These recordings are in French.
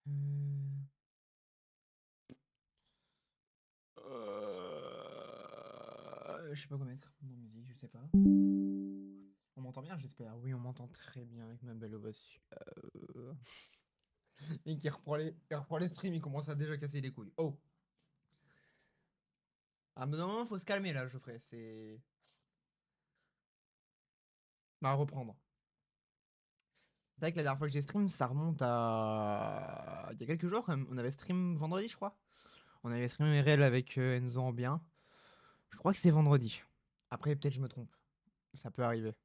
Mmh. Je sais pas quoi mettre dans musique, je sais pas. On m'entend bien, j'espère. Oui, on m'entend très bien avec ma belle voix suave. Et qui reprend les streams, il commence à déjà casser les couilles. Oh! Ah, mais non, faut se calmer là, Geoffrey. C'est. On va reprendre. C'est vrai que la dernière fois que j'ai stream, ça remonte à. Il y a quelques jours, quand même. On avait stream vendredi, je crois. On avait stream RL avec Enzo en bien. Je crois que c'est vendredi. Après, peut-être je me trompe. Ça peut arriver.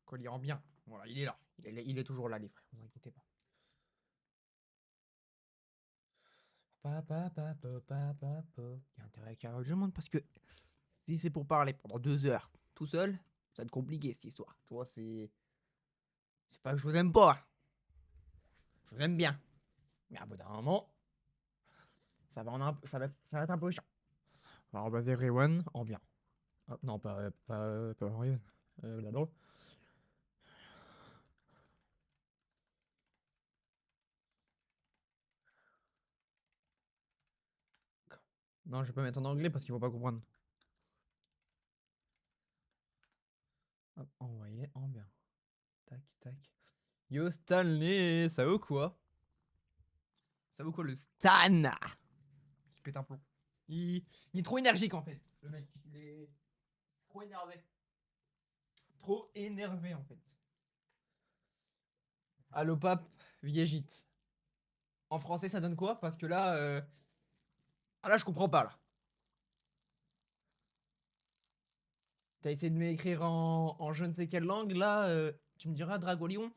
Collier en bien. Voilà, il est là. Il est toujours là, les frères. Ne vous inquiétez pas. Il y a intérêt à carrer je monte parce que si c'est pour parler pendant 2 heures tout seul, ça va être compliqué cette histoire. Tu vois, c'est pas que je vous aime pas. Je vous aime bien. Mais à bout d'un moment, ça va être un peu chiant. Alors, bah, Everyone en bien. Ah, non, pas Everyone. Là-dedans. Non, je vais pas mettre en anglais parce qu'ils vont pas comprendre. Hop, envoyer en bien. Tac, tac. Yo Stanley, ça vaut quoi? Ça vaut quoi le Stan? Qui pète un plomb. Il est trop énergique en fait, le mec. Il est trop énervé. Trop énervé en fait. Allo pape, viégite. En français, ça donne quoi? Parce que là, ah là, je comprends pas là. T'as essayé de m'écrire en je ne sais quelle langue là. Tu me diras Dragolion.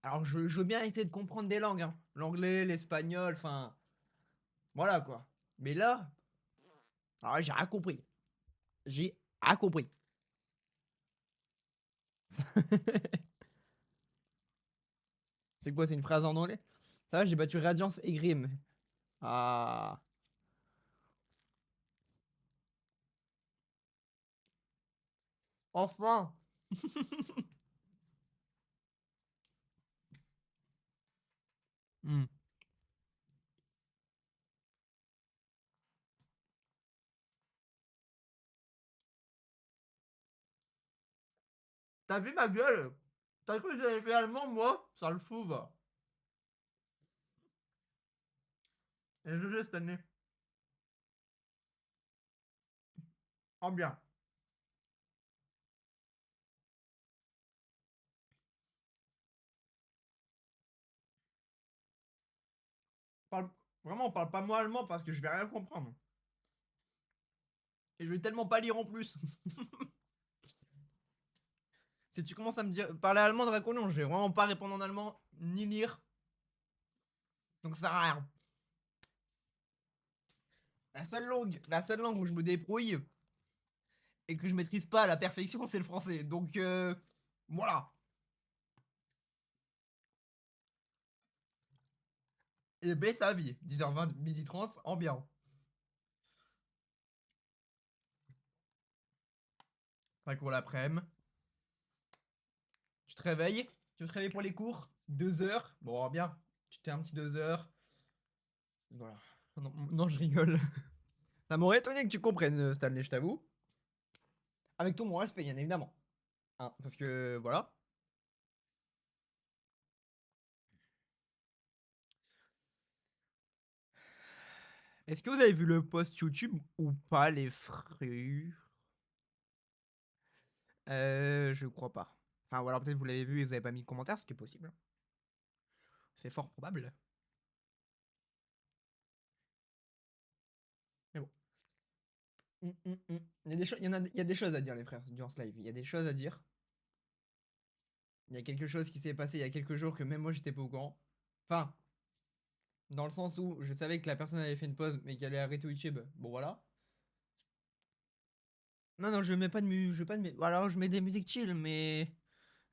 Alors, je veux bien essayer de comprendre des langues, hein. L'anglais, l'espagnol, enfin, voilà quoi. Mais là, alors là, j'ai rien compris. J'ai rien compris. C'est quoi? C'est une phrase en anglais? Ça va, j'ai battu Radiance et Grim. Ah. Enfin. Hmm. T'as vu ma gueule? T'as cru que j'avais fait allemand, moi? Ça le fout, va. Et je cette année. En bien. Parle... Vraiment, on parle pas moi allemand parce que je vais rien comprendre. Et je vais tellement pas lire en plus. Si tu commences à me dire parler allemand de Draconon, je vais vraiment pas répondre en allemand ni lire. Donc ça sert à rien. La seule langue où je me débrouille et que je maîtrise pas à la perfection, c'est le français. Donc voilà. Et ben sa vie. 10h20, 12h30, en bien. Enfin, cours l'après-midi. Tu te réveilles. Tu te réveilles pour les cours. 2 heures. Bon, bien. Tu t'es un petit 2 heures. Voilà. Non, non, je rigole. Ça m'aurait étonné que tu comprennes, Stanley, je t'avoue. Avec tout mon respect, bien évidemment. Hein, parce que, voilà. Est-ce que vous avez vu le post YouTube ou pas, les frères? Je crois pas. Enfin, ou alors peut-être vous l'avez vu et vous avez pas mis de commentaire, ce qui est possible. C'est fort probable. Mais bon. Il y a des choses, il y a des choses à dire, les frères, durant ce live. Il y a des choses à dire. Il y a quelque chose qui s'est passé il y a quelques jours que même moi j'étais pas au courant. Enfin, dans le sens où je savais que la personne avait fait une pause mais qu'elle allait arrêter YouTube. Bon voilà. Non, non, je mets pas de musique. Je mets pas de alors je mets des musiques chill, mais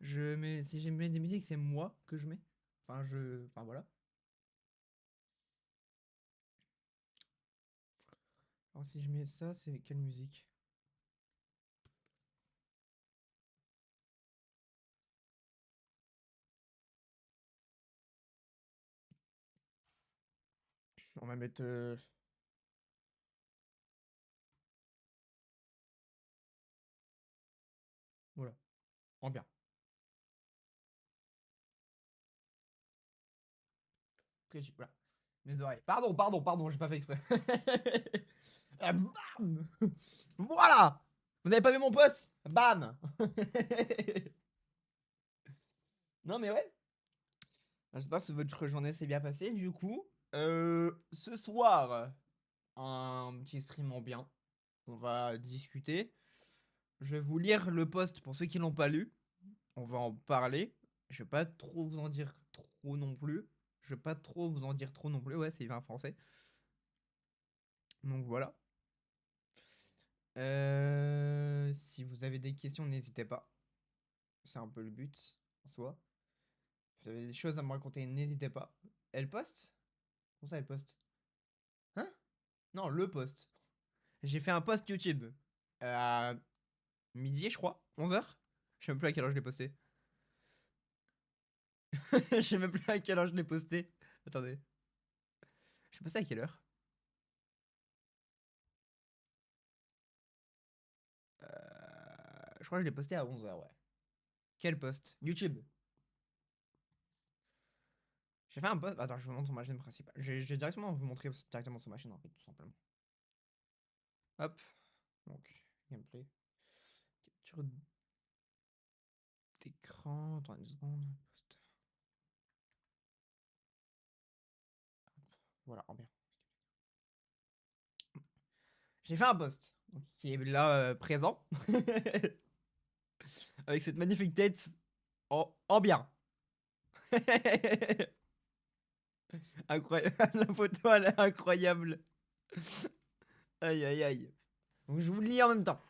si je mets des musiques, c'est moi que je mets. Enfin voilà. Alors si je mets ça, c'est quelle musique? On va mettre... Voilà, en bien. Très cheap, voilà. Mes oreilles. Pardon, j'ai pas fait exprès. Ah, bam. Voilà. Vous n'avez pas vu mon post? Bam. Non mais ouais. J'espère que votre journée s'est bien passée. Du coup, ce soir, un petit stream en bien. On va discuter. Je vais vous lire le post pour ceux qui l'ont pas lu. On va en parler. Je vais pas trop vous en dire trop non plus. Je vais pas trop vous en dire trop non plus. Ouais, c'est bien français. Donc voilà. Si vous avez des questions, n'hésitez pas. C'est un peu le but en soi. Si vous avez des choses à me raconter, n'hésitez pas. Elle poste? Comment ça, elle poste? Hein? Non, le post. J'ai fait un post YouTube à midi, je crois, 11h. Je sais même plus à quelle heure je l'ai posté. Je sais même plus à quelle heure je l'ai posté. Attendez. Je l'ai posté à quelle heure? Je crois que je l'ai posté à 11h, ouais. Quel post? YouTube. J'ai fait un post. Attends, je vous montre sur ma chaîne principale. Je vais directement vous montrer directement sur ma chaîne, en fait, tout simplement. Hop. Donc, gameplay. Capture d'écran. Attends une seconde. Post. Voilà, en bien. J'ai fait un post. Donc, qui est là présent. Avec cette magnifique tête en bien. Incroyable. La photo, elle est incroyable. Aïe, aïe, aïe. Donc, je vous le lis en même temps.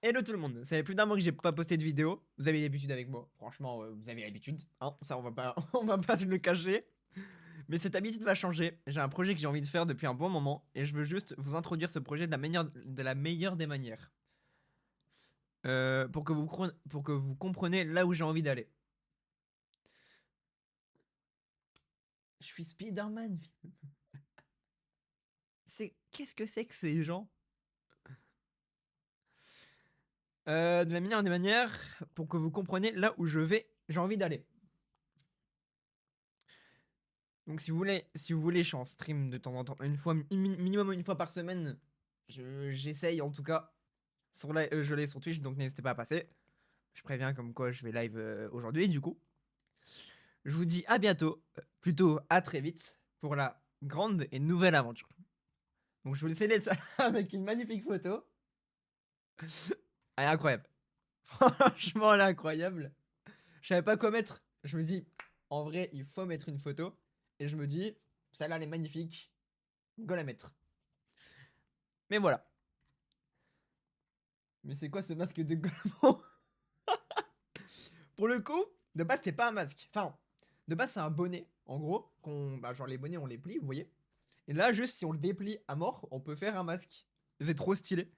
Hello tout le monde. Ça fait plus d'un mois que j'ai pas posté de vidéo. Vous avez l'habitude avec moi. Franchement, vous avez l'habitude. Hein, ça, on va pas, on va pas se le cacher. Mais cette habitude va changer. J'ai un projet que j'ai envie de faire depuis un bon moment. Et je veux juste vous introduire ce projet de la meilleure des manières. Pour que vous compreniez là où j'ai envie d'aller. Je suis Spider-Man. Qu'est-ce que c'est que ces gens? De la meilleure des manières, pour que vous compreniez là où j'ai envie d'aller. Donc si vous voulez, je suis en stream de temps en temps, minimum une fois par semaine. J'essaye en tout cas. Je l'ai sur Twitch, donc n'hésitez pas à passer. Je préviens comme quoi je vais live aujourd'hui, du coup. Je vous dis à bientôt, plutôt à très vite, pour la grande et nouvelle aventure. Donc je vous laisse ça avec une magnifique photo. Elle est incroyable. Franchement, elle est incroyable. Je savais pas quoi mettre. Je me dis, en vrai, il faut mettre une photo. Et je me dis, celle-là, elle est magnifique. Go la mettre. Mais voilà. Mais c'est quoi ce masque de Golemon? Pour le coup, de base, c'est pas un masque. Enfin, de base, c'est un bonnet. En gros, genre les bonnets, on les plie, vous voyez. Et là, juste si on le déplie à mort, on peut faire un masque. C'est trop stylé.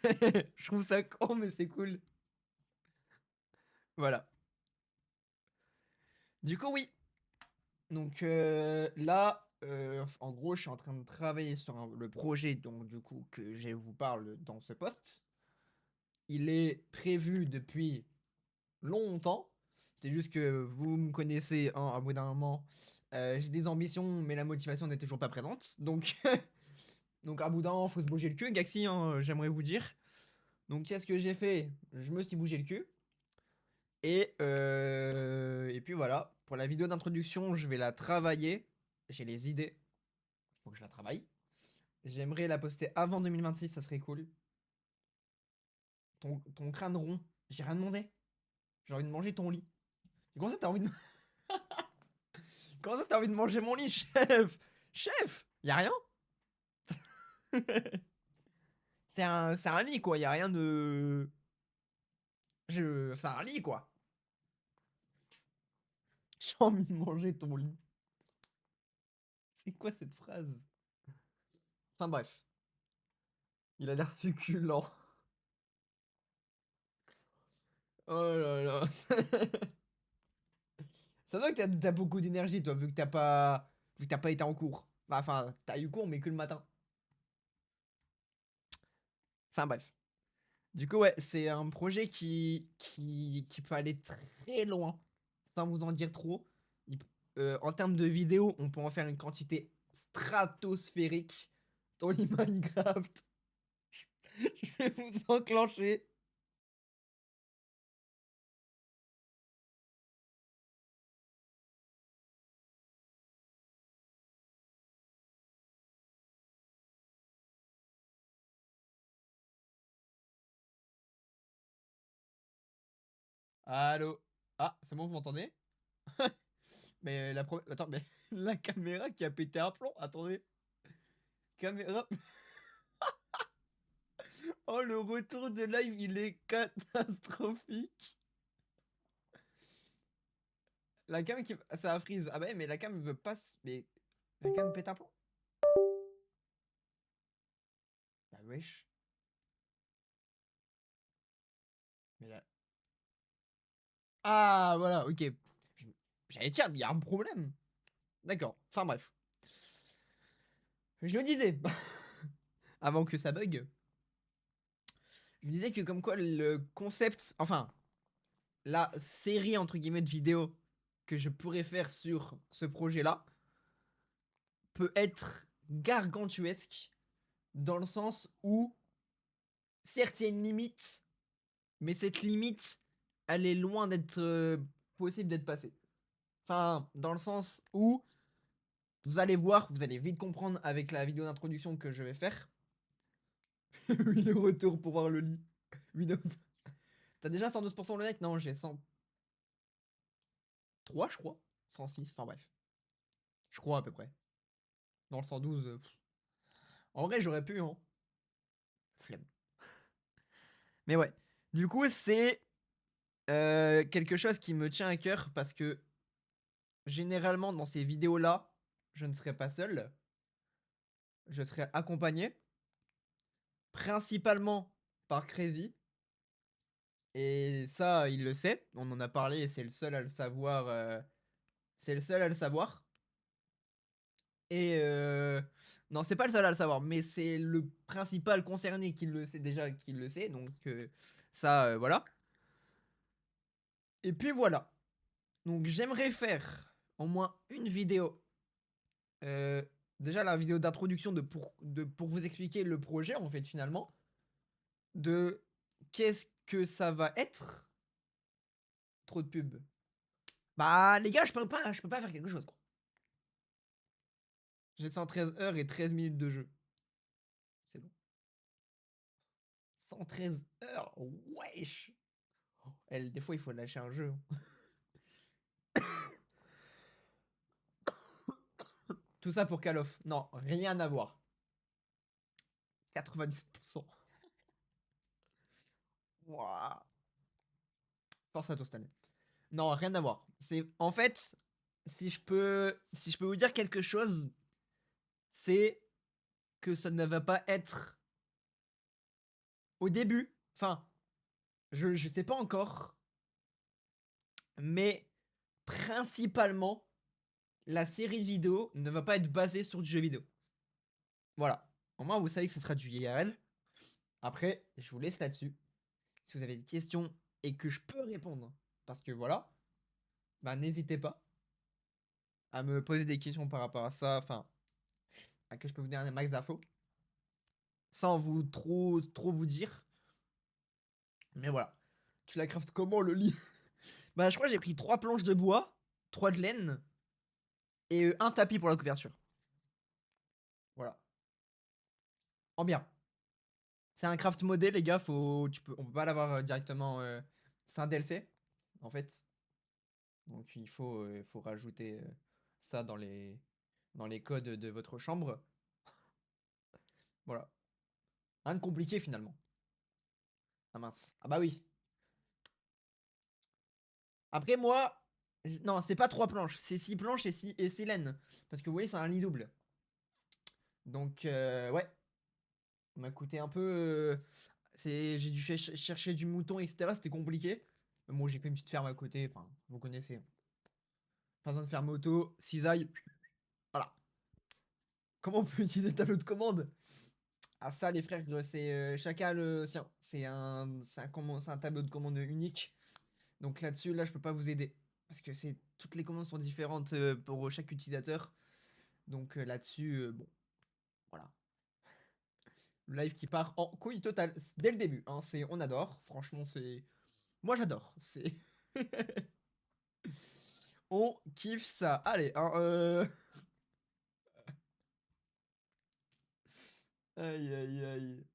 Je trouve ça con, mais c'est cool. Voilà. Du coup, oui. Donc là, en gros, je suis en train de travailler sur le projet, donc du coup, que je vous parle dans ce post. Il est prévu depuis longtemps. C'est juste que vous me connaissez, hein, à bout d'un moment. J'ai des ambitions, mais la motivation n'est toujours pas présente. Donc, donc à bout d'un moment, faut se bouger le cul, Gaxi, hein, j'aimerais vous dire. Donc, qu'est-ce que j'ai fait? Je me suis bougé le cul. Et puis voilà. Pour la vidéo d'introduction, je vais la travailler. J'ai les idées. Il faut que je la travaille. J'aimerais la poster avant 2026, ça serait cool. Ton crâne rond, j'ai rien demandé. J'ai envie de manger ton lit. Comment ça t'as envie de... Comment ça t'as envie de manger mon lit, chef? Chef, y a rien? C'est un lit, quoi. Y a rien de... C'est un lit, quoi. J'ai envie de manger ton lit. C'est quoi cette phrase? Enfin bref. Il a l'air succulent. Oh là là. Ça doit que t'as beaucoup d'énergie, toi, vu que t'as pas été en cours. Bah, enfin, t'as eu cours, mais que le matin. Enfin, bref. Du coup, ouais, c'est un projet qui peut aller très loin, sans vous en dire trop. Il- en termes de vidéos, on peut en faire une quantité stratosphérique dans les Minecraft. Je vais vous enclencher. Allô? Ah, c'est bon, vous m'entendez? Mais Attends, mais la caméra qui a pété un plomb, attendez. Caméra... Oh, le retour de live, il est catastrophique. La cam qui... Ça a freeze. Ah bah ouais, mais la cam veut pas... Mais... La cam pète un plomb? Bah wesh. Mais là... Ah, voilà, ok. Je- J'allais dire, il y a un problème. D'accord. Enfin bref. Je le disais. Avant que ça bug. Je disais que comme quoi le concept... Enfin, la série, entre guillemets, de vidéos que je pourrais faire sur ce projet-là peut être gargantuesque dans le sens où, certes, il y a une limite, mais cette limite, elle est loin d'être possible d'être passée. Enfin, dans le sens où vous allez voir, vous allez vite comprendre avec la vidéo d'introduction que je vais faire. Oui, le retour pour voir le lit. Vidéo. T'as déjà 112% le net? Non, j'ai 103, je crois. 106, enfin bref. Je crois à peu près. Dans le 112, en vrai, j'aurais pu, hein. Flemme. Mais ouais. Du coup, c'est quelque chose qui me tient à cœur parce que généralement, dans ces vidéos-là, je ne serai pas seul. Je serai accompagné. Principalement par Crazy. Et ça, il le sait. On en a parlé et c'est le seul à le savoir. C'est le seul à le savoir. Et non, c'est pas le seul à le savoir, mais c'est le principal concerné qui le sait déjà, qui le sait. Donc ça, voilà. Et puis voilà. Donc j'aimerais faire au moins une vidéo. euh, Déjà la vidéo d'introduction pour vous expliquer le projet en fait finalement. De qu'est-ce que ça va être. Trop de pub. Bah les gars, je peux pas faire quelque chose quoi. J'ai 113 heures et 13 minutes de jeu. C'est long. 113 heures, wesh. Des fois il faut lâcher un jeu, hein. Tout ça pour Call of. Non, rien à voir. 97%. Wouah. Force à toi cette année. Non, rien à voir. C'est en fait, si je peux vous dire quelque chose, c'est que ça ne va pas être au début. Enfin, je sais pas encore, mais principalement, la série de vidéos ne va pas être basée sur du jeu vidéo. Voilà. Au moins, vous savez que ce sera du IRL. Après, je vous laisse là-dessus. Si vous avez des questions et que je peux répondre, parce que voilà, bah n'hésitez pas à me poser des questions par rapport à ça, enfin, à que je peux vous donner un max d'infos, sans vous trop vous dire. Mais voilà. Tu la craftes comment le lit? Bah, je crois que j'ai pris 3 planches de bois, 3 de laine et un tapis pour la couverture. Voilà. En bien. C'est un craft modé, les gars. On peut pas l'avoir directement. C'est un DLC, en fait. Donc faut rajouter ça dans les codes de votre chambre. Voilà. Rien de compliqué finalement. Ah mince. Ah bah oui. Après moi, non, c'est pas 3 planches. C'est 6 planches et 6 laines. Parce que vous voyez, c'est un lit double. Donc ouais. Ça m'a coûté un peu. J'ai dû chercher du mouton, etc. C'était compliqué. Mais bon, j'ai fait une petite ferme à côté. Enfin, vous connaissez. Pas besoin de faire moto, cisaille. Voilà. Comment on peut utiliser le tableau de commande? Ah ça les frères, c'est chacun le sien. C'est un tableau de commande unique. Donc là-dessus, là je peux pas vous aider. Parce que toutes les commandes sont différentes pour chaque utilisateur. Donc là-dessus, bon, voilà. Le live qui part en couille totale dès le début. Hein, on adore. Franchement, c'est. Moi j'adore. C'est. On kiffe ça. Allez, hein, Aïe aïe aïe.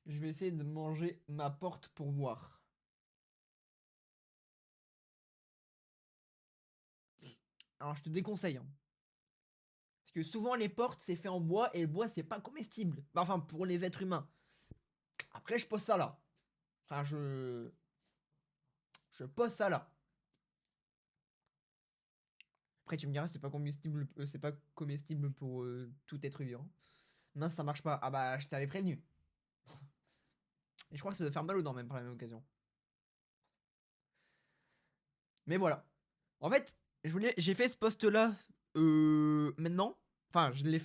Je vais essayer de manger ma porte pour voir. Alors je te déconseille, hein. Parce que souvent les portes c'est fait en bois et le bois c'est pas comestible. Enfin pour les êtres humains. Après je pose ça là. Enfin je pose ça là. Après tu me diras c'est pas comestible pour tout être vivant. Mince ça marche pas. Ah bah je t'avais prévenu. Et je crois que ça doit faire mal aux dents même par la même occasion. Mais voilà. En fait, j'ai fait ce post là maintenant. Enfin je l'ai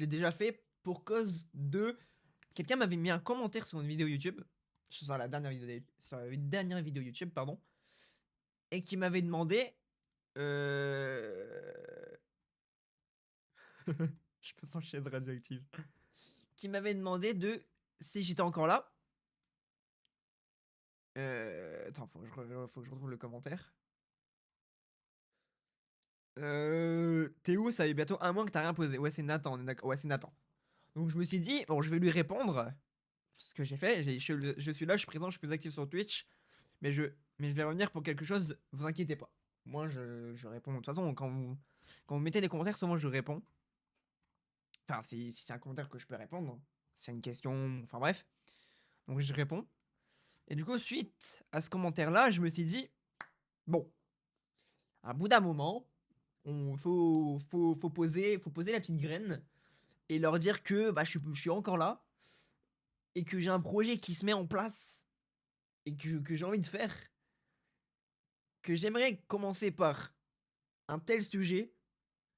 déjà fait pour cause de quelqu'un m'avait mis un commentaire sur une vidéo YouTube, sur la dernière vidéo YouTube, pardon, et qui m'avait demandé. Euh... je me sens chaise radioactive. Qui m'avait demandé de si j'étais encore là. Attends, faut que je retrouve le commentaire. T'es où? Ça fait bientôt un mois que t'as rien posé. Ouais, c'est Nathan, on est d'accord. Ouais, c'est Nathan. Donc je me suis dit, bon, je vais lui répondre. Ce que j'ai fait, je suis là, je suis présent, je suis plus actif sur Twitch. Mais je vais revenir pour quelque chose, vous inquiétez pas. Moi, je réponds. De toute façon, quand vous mettez des commentaires, souvent je réponds. Enfin, si c'est un commentaire que je peux répondre, c'est une question. Enfin, bref. Donc, je réponds. Et du coup, suite à ce commentaire-là, je me suis dit, bon, à bout d'un moment, faut poser la petite graine et leur dire que bah, je suis encore là et que j'ai un projet qui se met en place et que j'ai envie de faire. Que j'aimerais commencer par un tel sujet,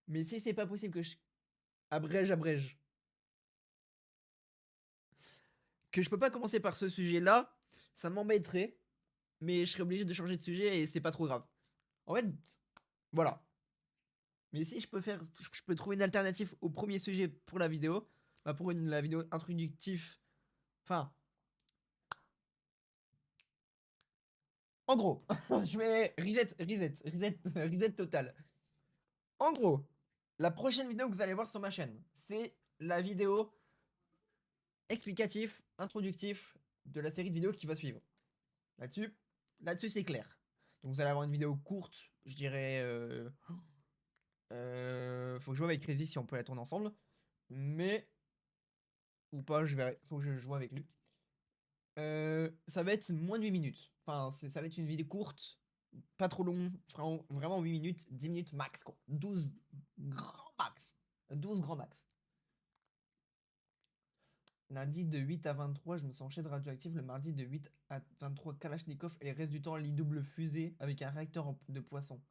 mais si c'est pas possible que je abrège, que je peux pas commencer par ce sujet-là, ça m'embêterait, mais je serais obligé de changer de sujet et c'est pas trop grave. En fait, voilà. Mais si je peux trouver une alternative au premier sujet pour la vidéo, bah pour la vidéo introductive, enfin, en gros, je vais reset total. En gros, la prochaine vidéo que vous allez voir sur ma chaîne, c'est la vidéo explicatif, introductif de la série de vidéos qui va suivre. Là-dessus, là-dessus c'est clair. Donc vous allez avoir une vidéo courte, je dirais. Faut que je joue avec Crazy si on peut la tourner ensemble. Mais ou pas, je verrai. Faut que je joue avec lui. Ça va être moins de 8 minutes. Enfin, ça va être une vidéo courte, pas trop long, vraiment 8 minutes, 10 minutes max quoi. 12 grand max. 12 grand max. Lundi de 8 à 23, je me sens en chaise radioactive. Le mardi de 8 à 23, Kalachnikov. Et le reste du temps, lit double fusée avec un réacteur de poisson.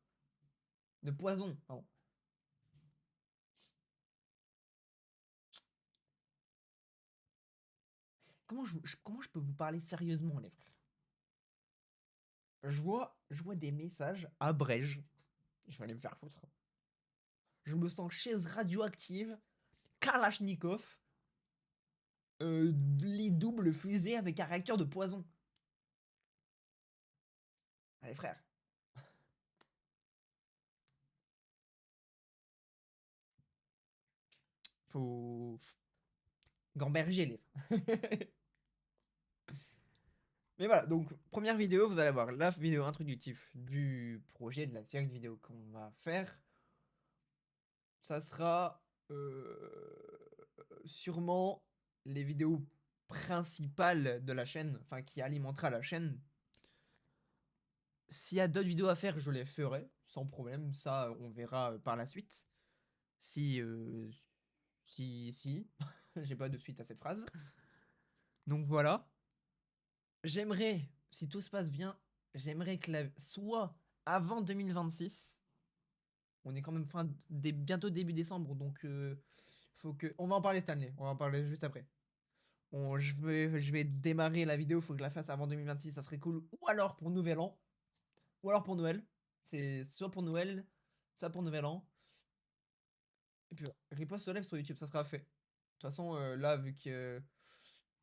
De poison, pardon. Comment je peux vous parler sérieusement, les frères? Je vois des messages à Brège. Je vais aller me faire foutre. Je me sens chaise radioactive, Kalachnikov, lit double fusée avec un réacteur de poison. Allez, frère. Faut. Gamberger, les frères. Mais voilà, donc première vidéo, vous allez voir la vidéo introductive du projet de la série de vidéos qu'on va faire. Ça sera sûrement les vidéos principales de la chaîne, enfin qui alimentera la chaîne. S'il y a d'autres vidéos à faire, je les ferai sans problème. Ça, on verra par la suite. Si, si, j'ai pas de suite à cette phrase. Donc voilà. J'aimerais, si tout se passe bien, j'aimerais que soit avant 2026. On est quand même bientôt début décembre, donc faut que. On va en parler Stanley. On va en parler juste après. Je vais démarrer la vidéo. Faut que je la fasse avant 2026. Ça serait cool. Ou alors pour Nouvel An. Ou alors pour Noël. C'est soit pour Noël, soit pour Nouvel An. Et puis Riposte se lève sur YouTube, ça sera fait. De toute façon, là, vu qu'il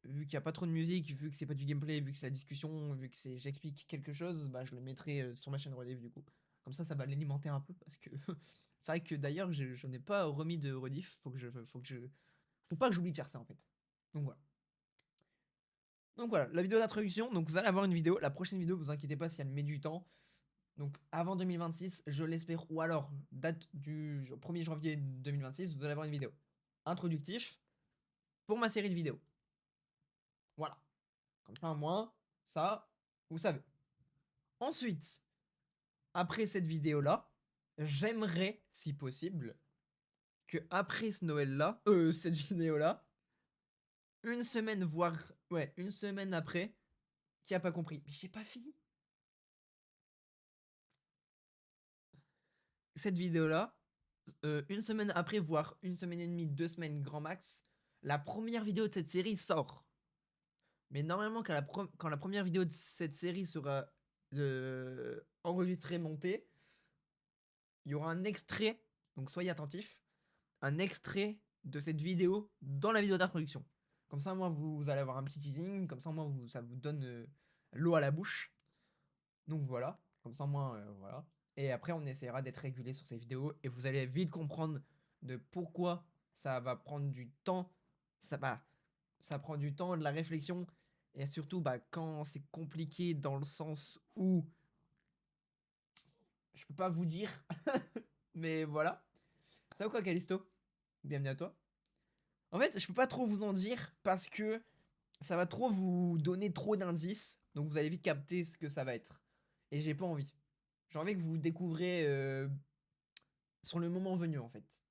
n'y a pas trop de musique, vu que c'est pas du gameplay, vu que c'est la discussion, vu que j'explique quelque chose, bah je le mettrai sur ma chaîne rediff du coup. Comme ça va l'alimenter un peu parce que c'est vrai que d'ailleurs je n'ai pas remis de rediff. Faut pas que j'oublie de faire ça en fait. Donc voilà. Donc voilà, la vidéo d'introduction. Donc vous allez avoir une vidéo. La prochaine vidéo, vous inquiétez pas si elle met du temps. Donc avant 2026, je l'espère, ou alors date du 1er janvier 2026, vous allez avoir une vidéo introductif pour ma série de vidéos. Voilà. Comme ça, moi, ça, vous savez. Ensuite, après cette vidéo-là, j'aimerais, si possible, que après ce Noël-là, cette vidéo-là, une semaine, voire, ouais, une semaine après, qui a pas compris. Mais j'ai pas fini. Cette vidéo-là, une semaine après, voire une semaine et demie, 2 semaines grand max, la première vidéo de cette série sort. Mais normalement, quand la première vidéo de cette série sera enregistrée, montée, il y aura un extrait, donc soyez attentifs, un extrait de cette vidéo dans la vidéo d'introduction. Comme ça, moi, vous allez avoir un petit teasing, comme ça, moi, ça vous donne l'eau à la bouche. Donc voilà, comme ça, moi, voilà. Et après, on essaiera d'être régulé sur ces vidéos et vous allez vite comprendre de pourquoi ça va prendre du temps. Ça prend du temps, de la réflexion. Et surtout, bah, quand c'est compliqué dans le sens où je peux pas vous dire, mais voilà. Ça va quoi, Calisto? Bienvenue à toi. En fait, je peux pas trop vous en dire parce que ça va trop vous donner trop d'indices. Donc vous allez vite capter ce que ça va être. Et j'ai pas envie. J'ai envie que vous découvrez sur le moment venu en fait.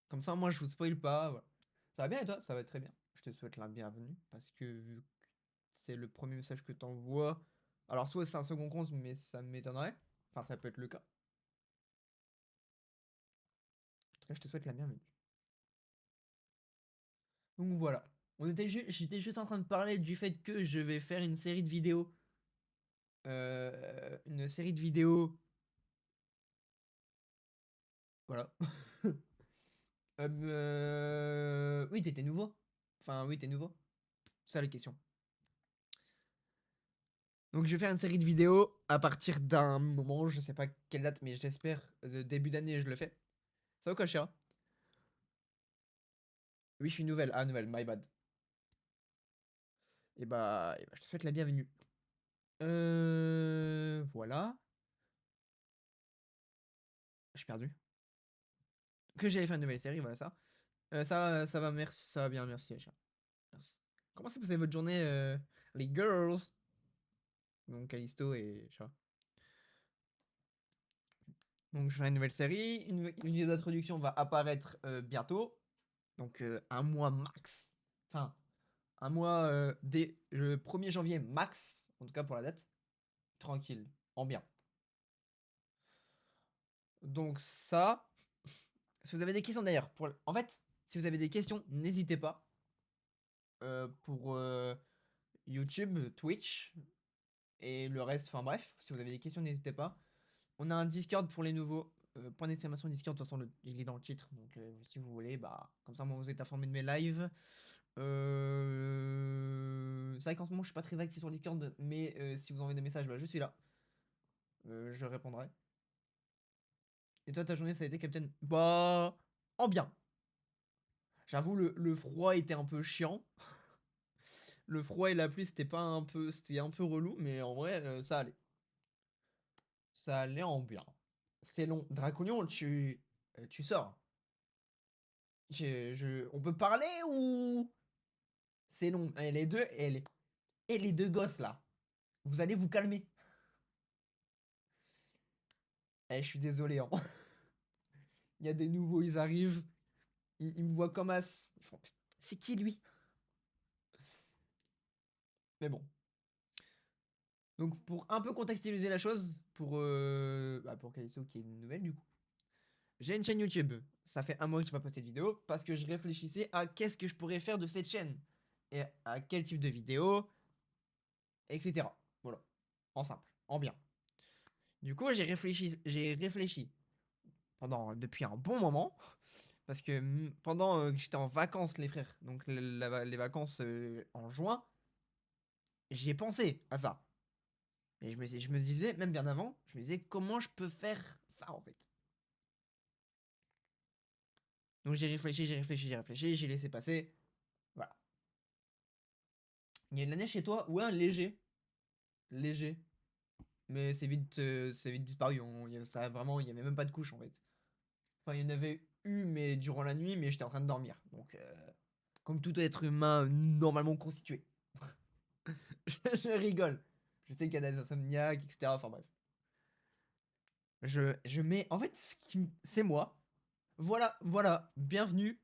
Comme ça, moi je vous spoil pas. Voilà. Ça va bien et toi? Ça va très bien. Je te souhaite la bienvenue parce que vu que c'est le premier message que t'envoies. Alors soit c'est un second compte, mais ça m'étonnerait. Enfin, ça peut être le cas. En tout cas, je te souhaite la bienvenue. Donc voilà. J'étais juste en train de parler du fait que je vais faire une série de vidéos. Une série de vidéos. Voilà. Oui, t'étais nouveau. Enfin, oui, t'es nouveau. C'est ça la question. Donc, je vais faire une série de vidéos à partir d'un moment, je sais pas quelle date, mais j'espère début d'année, je le fais. Ça va quoi, Chira? Oui, je suis nouvelle. Ah, nouvelle, my bad. Et bah, je te souhaite la bienvenue. Voilà. Je suis perdu. Que j'allais faire une nouvelle série, voilà ça. Ça va, merci, ça va bien, merci, Chira. Merci. Comment s'est passée votre journée, les girls? Donc, Callisto et Chira. Donc, je ferai une nouvelle série. Une vidéo d'introduction va apparaître bientôt. Donc, un mois max. Enfin, un mois dès le 1er janvier max. En tout cas, pour la date. Tranquille. En bien. Donc, ça. Si vous avez des questions d'ailleurs. En fait, si vous avez des questions, n'hésitez pas. Pour YouTube, Twitch et le reste. Enfin, bref. Si vous avez des questions, n'hésitez pas. On a un Discord pour les nouveaux. Point d'exclamation Discord, de toute façon, il est dans le titre. Donc, si vous voulez, bah, comme ça, moi, vous êtes informé de mes lives. C'est vrai qu'en ce moment, je suis pas très actif sur Discord, mais si vous envoyez des messages, bah, je suis là. Je répondrai. Et toi, ta journée, ça a été, Captain? Bah, en bien. J'avoue, le froid était un peu chiant. Le froid et la pluie, c'était un peu relou, mais en vrai, ça allait. Ça allait en bien. C'est long. Draconion, tu sors. On peut parler ou c'est long? Et les deux gosses là, vous allez vous calmer. Je suis désolé, hein. Il y a des nouveaux, ils arrivent, ils me voient comme as. Ils font, c'est qui lui? Mais bon. Donc pour un peu contextualiser la chose, pour Kalisto qui est une nouvelle du coup. J'ai une chaîne YouTube. Ça fait un mois que j'ai pas posté de vidéo parce que je réfléchissais à qu'est-ce que je pourrais faire de cette chaîne. Et à quel type de vidéo, etc. Voilà. En simple, en bien. Du coup, j'ai réfléchi depuis un bon moment. Parce que pendant que j'étais en vacances, les frères, donc les vacances en juin, j'y ai pensé à ça. Et je me disais, même bien avant, je me disais comment je peux faire ça en fait. Donc j'ai laissé passer. Voilà. Il y a de la neige chez toi? Ouais, un léger. Léger. Mais c'est vite disparu. Ça, vraiment, il y avait même pas de couche en fait. Enfin, il y en avait eu, mais durant la nuit, mais j'étais en train de dormir. Donc, comme tout être humain normalement constitué. Je rigole. Je sais qu'il y a des insomniaques, etc. Enfin bref. Je mets. En fait, c'est moi. Voilà, voilà. Bienvenue.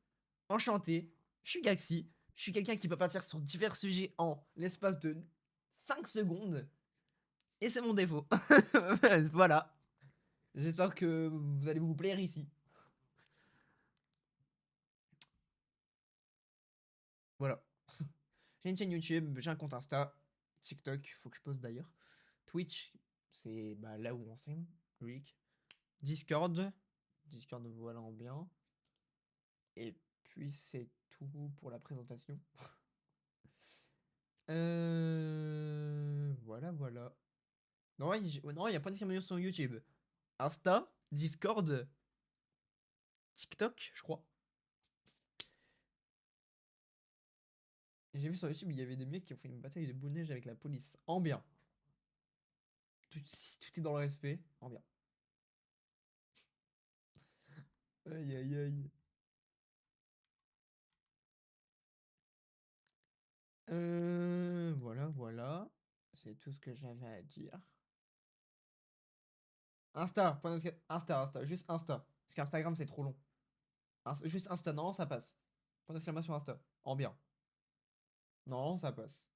Enchanté. Je suis Gaxi. Je suis quelqu'un qui peut partir sur divers sujets en l'espace de 5 secondes. Et c'est mon défaut. Voilà. J'espère que vous allez vous plaire ici. Voilà. J'ai une chaîne YouTube, j'ai un compte Insta, TikTok, faut que je poste d'ailleurs. Twitch, c'est bah, là où on s'aime, logique. Discord, Discord voilà en bien. Et puis c'est tout pour la présentation. Voilà, voilà. Non, non, il n'y a pas de sur YouTube. Insta, Discord, TikTok, je crois. J'ai vu sur YouTube, il y avait des mecs qui ont fait une bataille de boule de neige avec la police. En bien. Tout est dans le respect. En bien. Aïe, aïe, aïe. Voilà, voilà. C'est tout ce que j'avais à dire. Insta, Insta, juste Insta. Parce qu'Instagram, c'est trop long. Juste Insta, non, ça passe. Point d'exclamation Insta. En bien. Non, ça passe.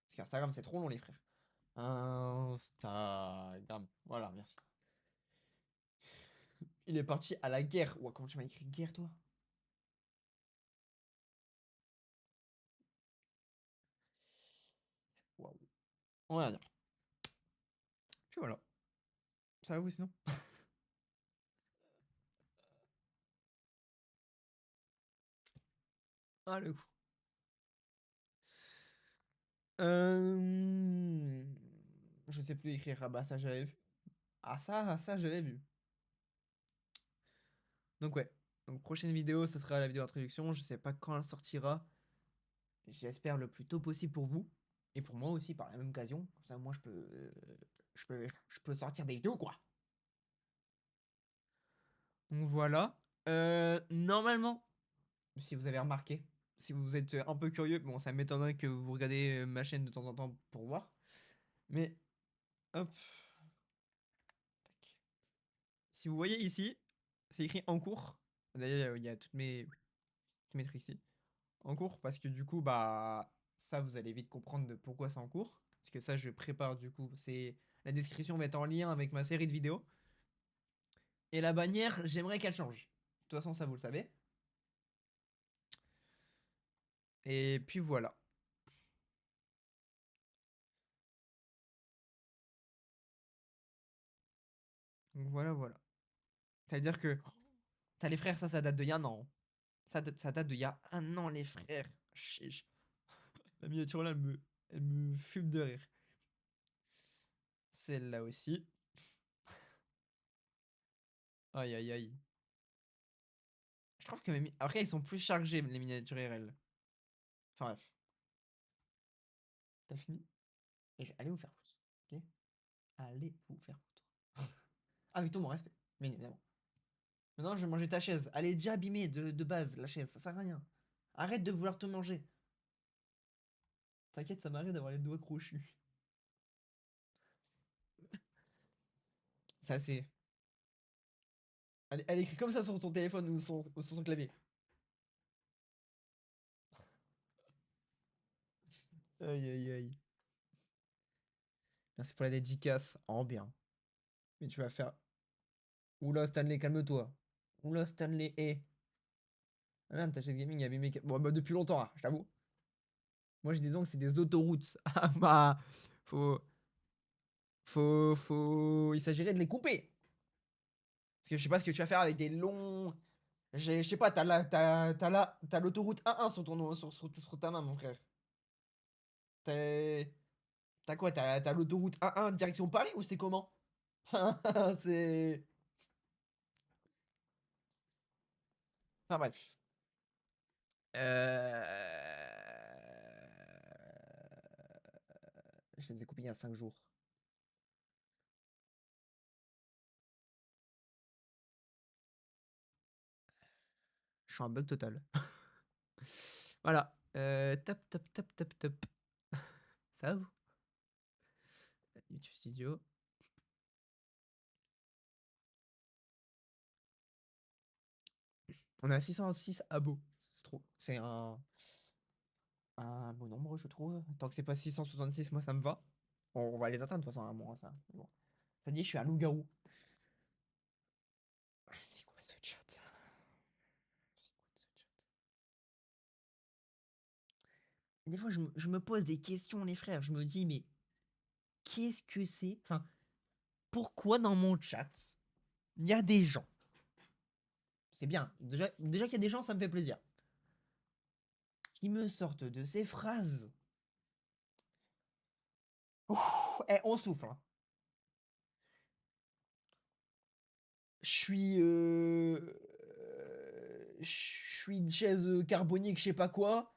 Parce qu'Instagram, c'est trop long, les frères. Instagram. Voilà, merci. Il est parti à la guerre. Ouah, comment tu m'as écrit guerre, toi? Waouh. On va dire. Puis voilà. Ça va vous sinon? Ah, le fou. Euh... Je sais plus écrire. Ah bah ça j'avais vu. Ah ça j'avais vu. Donc ouais. Donc prochaine vidéo, ce sera la vidéo d'introduction. Je sais pas quand elle sortira. J'espère le plus tôt possible pour vous. Et pour moi aussi par la même occasion. Comme ça moi je peux sortir des vidéos quoi. Donc voilà. Normalement, si vous avez remarqué, si vous êtes un peu curieux, bon ça m'étonnerait que vous regardez ma chaîne de temps en temps pour voir. Mais hop. Tac. Si vous voyez ici, c'est écrit en cours. D'ailleurs, il y a tous mes trucs ici. En cours, parce que du coup, bah, ça, vous allez vite comprendre de pourquoi c'est en cours. Parce que ça, je prépare du coup. La description va être en lien avec ma série de vidéos. Et la bannière, j'aimerais qu'elle change. De toute façon, ça, vous le savez. Et puis voilà. Donc voilà, voilà. C'est-à-dire que, t'as les frères, ça date de il y a un an. Ça date de il y a un an, les frères. Chiche. La miniature là, elle me fume de rire. Celle-là aussi. Aïe, aïe, aïe. Je trouve que après, ils sont plus chargés, les miniatures IRL. Enfin bref. T'as fini? Allez vous faire foutre. Ok? Allez vous faire foutre. Avec tout mon respect, bien évidemment. Maintenant, je vais manger ta chaise. Elle est déjà abîmée de base, la chaise. Ça sert à rien. Arrête de vouloir te manger. T'inquiète, ça m'arrive d'avoir les doigts crochus. Ça, c'est. Elle écrit comme ça sur ton téléphone ou sur son clavier. Aïe, aïe, aïe. Merci pour la dédicace. Oh, bien. Mais tu vas faire. Oula, Stanley, calme-toi. Oula, Stanley, hé. Ah merde, ta chaise gaming a abîmé. Bon, bah, depuis longtemps, hein, je t'avoue. Moi, j'ai des ongles, c'est des autoroutes. Ah, bah. Faut. Il s'agirait de les couper. Parce que je sais pas ce que tu vas faire avec des longs. Je sais pas, t'as l'autoroute 1-1 sur sur ta main, mon frère. T'as t'as quoi? T'as l'autoroute 1-1 direction Paris ou c'est comment? C'est. Enfin bref. Je les ai coupés il y a 5 jours. Je suis un bug total. Voilà. Top, top, top, top, top. Ça vous? YouTube Studio. On est à 606 abos. C'est trop. C'est un beau nombre, je trouve. Tant que c'est pas 666, moi ça me va. On va les atteindre de toute façon à un moment, ça. Mais bon. Ça dit, je suis un loup-garou. C'est quoi ce chat? C'est quoi ce chat? Des fois, je me pose des questions, les frères. Je me dis, mais qu'est-ce que c'est? Enfin, pourquoi dans mon chat, il y a des gens? C'est bien. Déjà qu'il y a des gens, ça me fait plaisir. Qui me sortent de ces phrases. Ouh, eh, on souffle, hein. Je suis. Je suis une chaise carbonique, je sais pas quoi.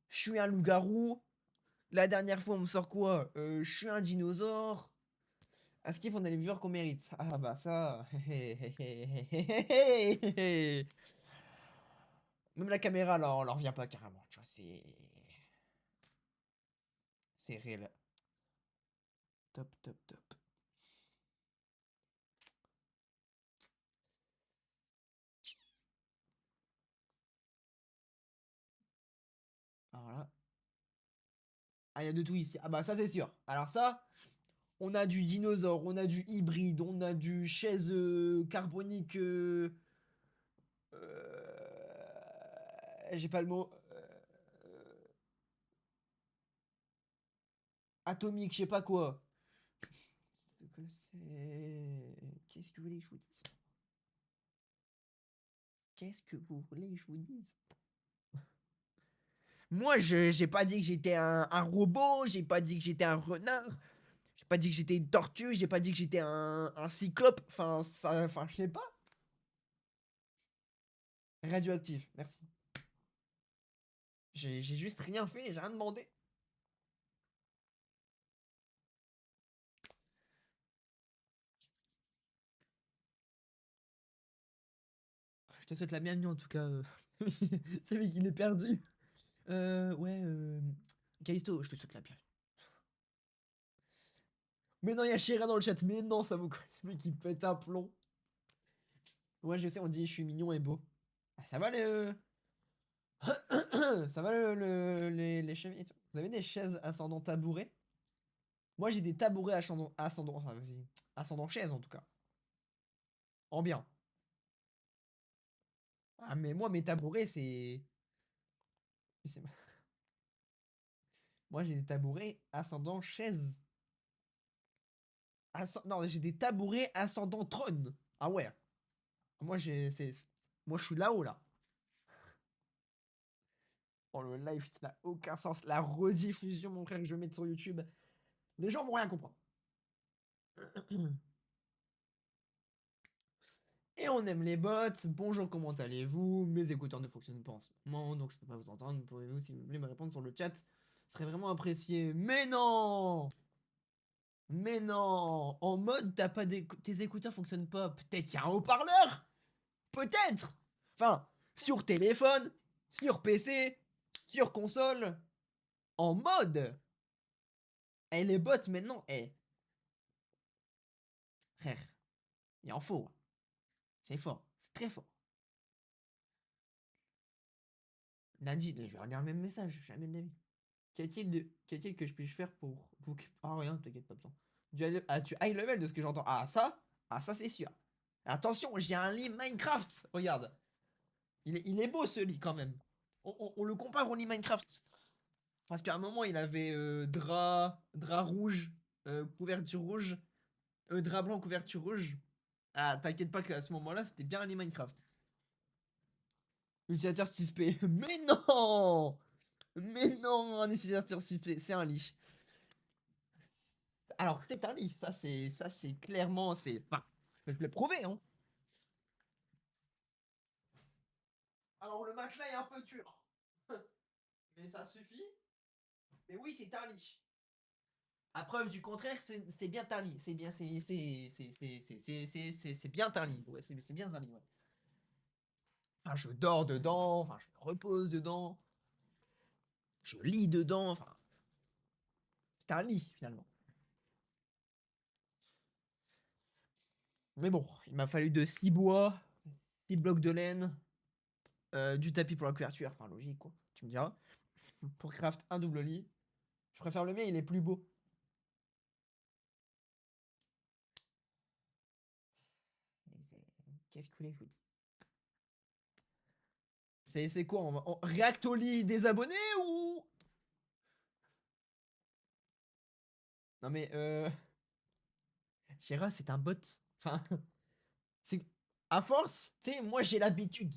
Je suis un loup-garou. La dernière fois, on me sort quoi? Je suis un dinosaure. À ce qu'il faut, on a les viewers qu'on mérite. Ah bah ça. Même la caméra, là, on leur revient pas carrément. Tu vois, c'est. C'est réel. Top, top, top. Alors là. Ah, il y a de tout ici. Ah bah ça, c'est sûr. Alors ça, on a du dinosaure, on a du hybride, on a du chaise carbonique. J'ai pas le mot. Atomique, je sais pas quoi. Ce que c'est. Qu'est-ce que vous voulez que je vous dise? Qu'est-ce que vous voulez que je vous dise? Moi, je j'ai pas dit que j'étais un robot, j'ai pas dit que j'étais un renard, j'ai pas dit que j'étais une tortue, j'ai pas dit que j'étais un cyclope. Enfin, ça, enfin, je sais pas. Radioactif, merci. J'ai juste rien fait, j'ai rien demandé. Je te souhaite la bienvenue en tout cas. C'est vrai qu'il est perdu. Ouais, Kalisto, je te souhaite la bienvenue. Mais non, il y a Shira dans le chat. Mais non, ça vaut quoi? C'est lui qui pète un plomb. Ouais, je sais, on dit je suis mignon et beau. Ah, ça va ça va les chevilles et tout. Vous avez des chaises ascendant tabouret? Moi, j'ai des tabourets enfin, vas-y, ascendant chaise en tout cas. En bien. Ah, mais moi, mes tabourets, c'est- Moi, j'ai des tabourets ascendant chaise. Non, j'ai des tabourets ascendant trône. Ah ouais. Moi, Moi, je suis là-haut, là. Oh, le live, ça n'a aucun sens. La rediffusion, mon frère, que je vais mettre sur YouTube. Les gens vont rien comprendre. Et on aime les bots. Bonjour, comment allez-vous? Mes écouteurs ne fonctionnent pas en ce moment, donc je peux pas vous entendre. Pourriez-vous, si vous voulez, me répondre sur le chat? Ce serait vraiment apprécié. Mais non! Mais non! En mode, tes écouteurs fonctionnent pas. Peut-être y a un haut-parleur? Peut-être! Enfin, sur téléphone, sur PC, sur console, en mode. Eh, les bots maintenant, eh, frère, il en faut. C'est fort, c'est très fort. Lundi, je vais relire le même message, jamais de la vie. Qu'y a-t-il que je puisse faire pour vous. Ah, rien, t'inquiète pas besoin. Tu high level de ce que j'entends. Ah, ça c'est sûr. Attention, j'ai un lit Minecraft. Regarde. Il est beau ce lit quand même. On le compare au lit Minecraft. Parce qu'à un moment, il avait drap rouge, couverture rouge, drap blanc, couverture rouge. Ah, t'inquiète pas qu'à ce moment-là, c'était bien un lit Minecraft. Utilisateur suspect. Mais non! Mais non, un utilisateur suspect, c'est un lit. Alors, c'est un lit. Ça c'est clairement, enfin, je peux te le prouver, hein. Alors, le matelas est un peu dur. Mais ça suffit. Mais oui, c'est un lit. À preuve du contraire, c'est bien un lit. C'est bien, c'est bien un lit. Ouais, c'est bien un lit, ouais. Enfin, je dors dedans, enfin, je me repose dedans, je lis dedans, enfin, c'est un lit finalement. Mais bon, il m'a fallu de 6 bois, 6 blocs de laine, du tapis pour la couverture, enfin logique quoi, tu me diras. Pour craft un double lit. Je préfère le mien, il est plus beau. Qu'est-ce que vous voulez que je vous dise? C'est quoi, on react au lit des abonnés ou... Non mais Shira, c'est un bot. Enfin, c'est... À force, tu sais, moi j'ai l'habitude.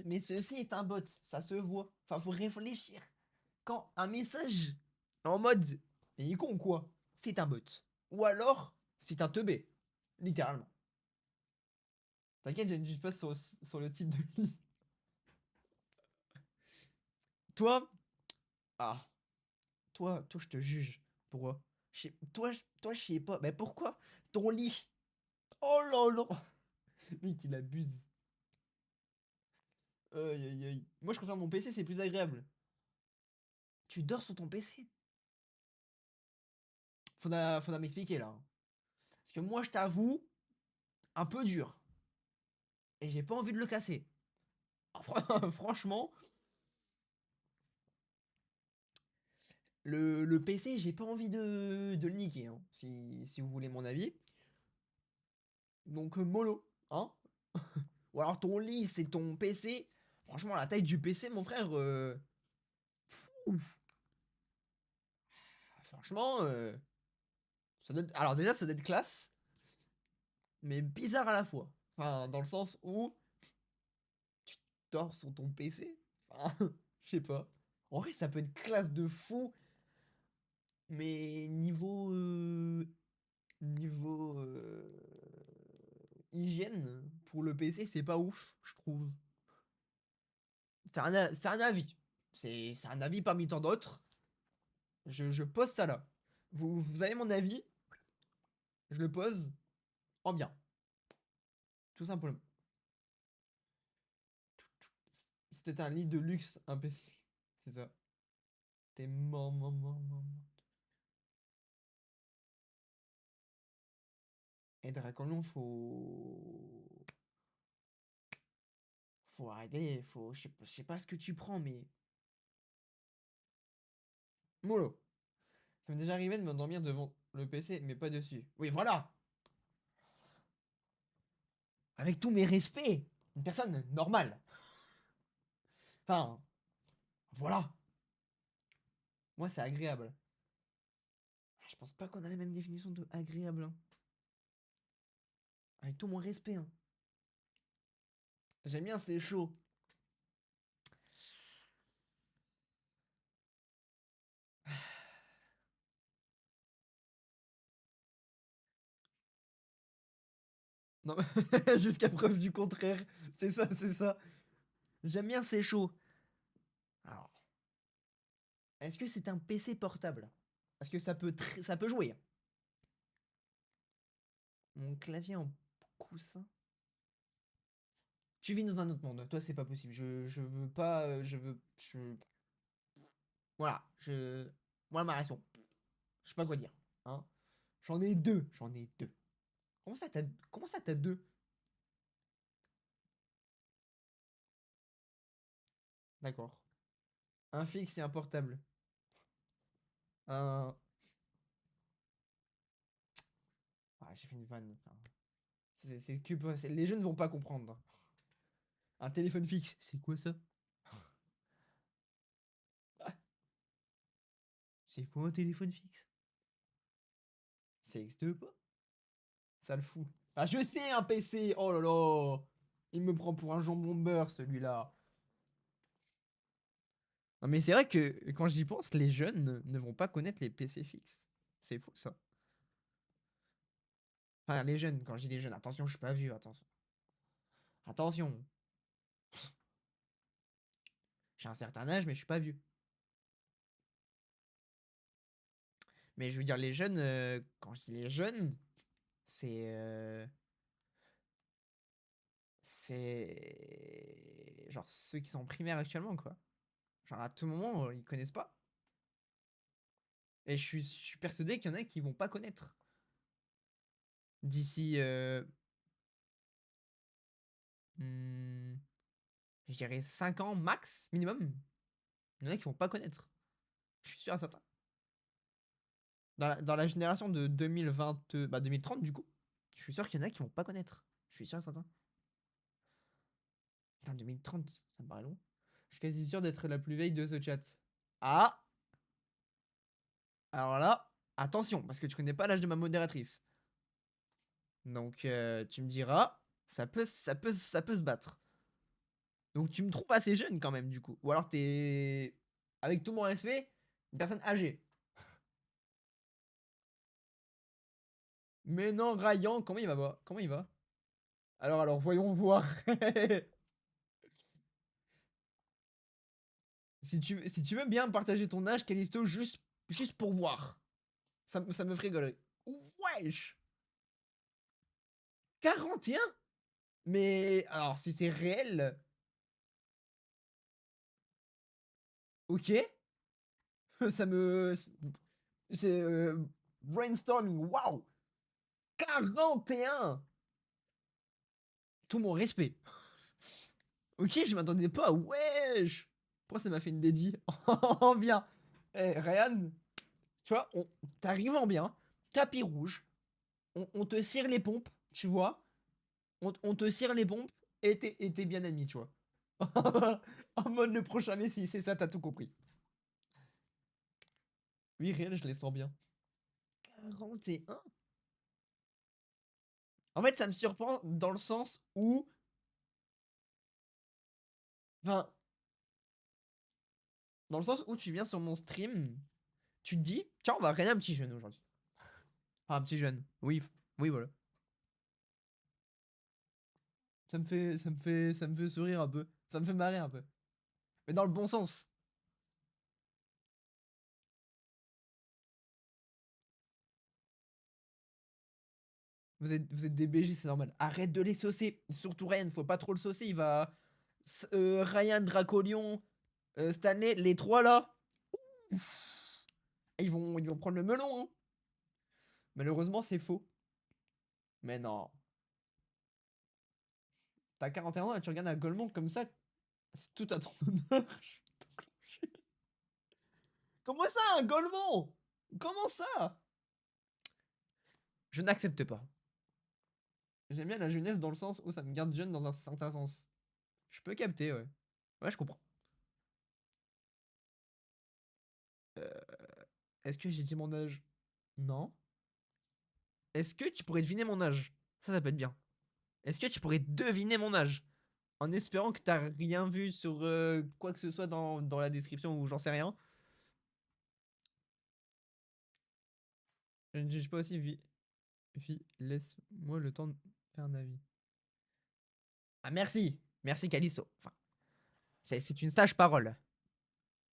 Mais ceci est un bot, ça se voit. Enfin, faut réfléchir. Quand un message en mode il est con quoi, c'est un bot. Ou alors, c'est un teubé. Littéralement. T'inquiète, je ne juge pas sur le type de lit. Toi, ah, toi, je te juge. Pourquoi? Toi, je sais pas. Mais pourquoi ton lit? Oh là là! Mec, il abuse. Aïe aïe aïe. Moi, je préfère mon PC, c'est plus agréable. Tu dors sur ton PC? Faudra m'expliquer là, hein. Parce que moi, je t'avoue, un peu dur. Et j'ai pas envie de le casser. Ah, franchement, le PC, j'ai pas envie de le niquer, hein, si vous voulez mon avis. Donc, mollo, hein. Ou alors ton lit, c'est ton PC. Franchement, la taille du PC, mon frère, ouf. Franchement, alors déjà, ça doit être classe, mais bizarre à la fois. Enfin, dans le sens où tu dors sur ton PC. Enfin, je sais pas. En vrai, ça peut être classe de fou, mais niveau hygiène, pour le PC, c'est pas ouf, je trouve. C'est un avis. C'est un avis parmi tant d'autres. Je pose ça là. Vous avez mon avis, je le pose en bien. Tout simplement. C'était un lit de luxe, un PC. C'est ça. T'es mort, mort, mort, mort, mort. Et Dracolion, faut arrêter, je sais pas ce que tu prends, mais... Mollo. Ça m'est déjà arrivé de m'endormir devant le PC, mais pas dessus. Oui, voilà. Avec tous mes respects. Une personne normale. Enfin, voilà. Moi, c'est agréable. Ah, je pense pas qu'on a la même définition de agréable, hein. Avec tout mon respect, hein. J'aime bien, c'est chaud. Non, mais jusqu'à preuve du contraire. C'est ça, c'est ça. J'aime bien, c'est chaud. Alors, est-ce que c'est un PC portable? Parce que ça peut jouer, hein. Mon clavier en coussin. Tu vis dans un autre monde. Toi, c'est pas possible. Je veux pas. Voilà. Voilà ma réaction. Je sais pas quoi dire, hein. J'en ai deux. J'en ai deux. Comment ça, t'as deux? D'accord. Un fixe et un portable. Un... Ah, j'ai fait une vanne. Enfin, les jeunes ne vont pas comprendre. Un téléphone fixe, c'est quoi ça? Ah, c'est quoi un téléphone fixe? Ça existe pas? Ça le fout. Ah, je sais, un PC! Oh là là! Il me prend pour un jambon de beurre, celui-là. Non, mais c'est vrai que quand j'y pense, les jeunes ne vont pas connaître les PC fixes. C'est fou, ça. Enfin, les jeunes, quand je dis les jeunes, attention, je suis pas vieux, attention. Attention, j'ai un certain âge, mais je suis pas vieux. Mais je veux dire, les jeunes, quand je dis les jeunes, c'est. C'est. Genre ceux qui sont en primaire actuellement, quoi. Genre à tout moment, ils connaissent pas. Et je suis persuadé qu'il y en a qui vont pas connaître. D'ici. Hmm, je dirais 5 ans max, minimum. Il y en a qui vont pas connaître. Je suis sûr à certain. Dans la génération de 2020, bah 2030 du coup, je suis sûr qu'il y en a qui vont pas connaître. Je suis sûr et certain. Putain, 2030, ça me paraît long. Je suis quasi sûr d'être la plus vieille de ce chat. Ah! Alors là, attention, parce que tu connais pas l'âge de ma modératrice. Donc tu me diras, ça peut se battre. Donc tu me trouves assez jeune quand même du coup. Ou alors t'es, avec tout mon respect, une personne âgée. Mais non, Ryan, comment il va pas? Comment il va? Alors, voyons voir. Si tu veux bien me partager ton âge, Callisto, juste pour voir. Ça me ferait rigoler. Wesh! 41? Mais alors, si c'est réel, ok. Ça me. C'est. Brainstorming, waouh! 41! Tout mon respect. Ok, je m'attendais pas, wesh! Pourquoi ça m'a fait une dédie? En bien. Eh, Ryan, tu vois, t'arrives en bien, tapis rouge, on te cire les pompes, tu vois. On te cire les pompes et t'es bien admis, tu vois. En mode le prochain Messi, c'est ça, t'as tout compris. Oui, réel, je les sens bien. 41. En fait, ça me surprend dans le sens où. Enfin, dans le sens où tu viens sur mon stream, tu te dis, tiens, on va regarder un petit jeune aujourd'hui. Enfin, un petit jeune. Oui, oui, voilà. Ça me fait sourire un peu. Ça me fait marrer un peu. Mais dans le bon sens. Vous êtes des BG, c'est normal. Arrête de les saucer. Surtout Ryan, faut pas trop le saucer. Il va. Ryan, Dracolion, Stanley, les trois là. Ils vont prendre le melon, hein. Malheureusement, c'est faux. Mais non. T'as 41 ans et tu regardes un Golemont comme ça. C'est tout à ton honneur. Comment ça, un Golemont? Comment ça? Je n'accepte pas. J'aime bien la jeunesse dans le sens où ça me garde jeune dans un certain sens. Je peux capter, ouais. Ouais, je comprends. Euh, Est-ce que j'ai dit mon âge? Non. Est-ce que tu pourrais deviner mon âge? Ça peut être bien. Est-ce que tu pourrais deviner mon âge? En espérant que t'as rien vu sur quoi que ce soit dans la description ou j'en sais rien. Je ne juge pas aussi, laisse-moi le temps de faire un avis. Ah, merci! Merci, Calisto. Enfin, c'est une sage parole.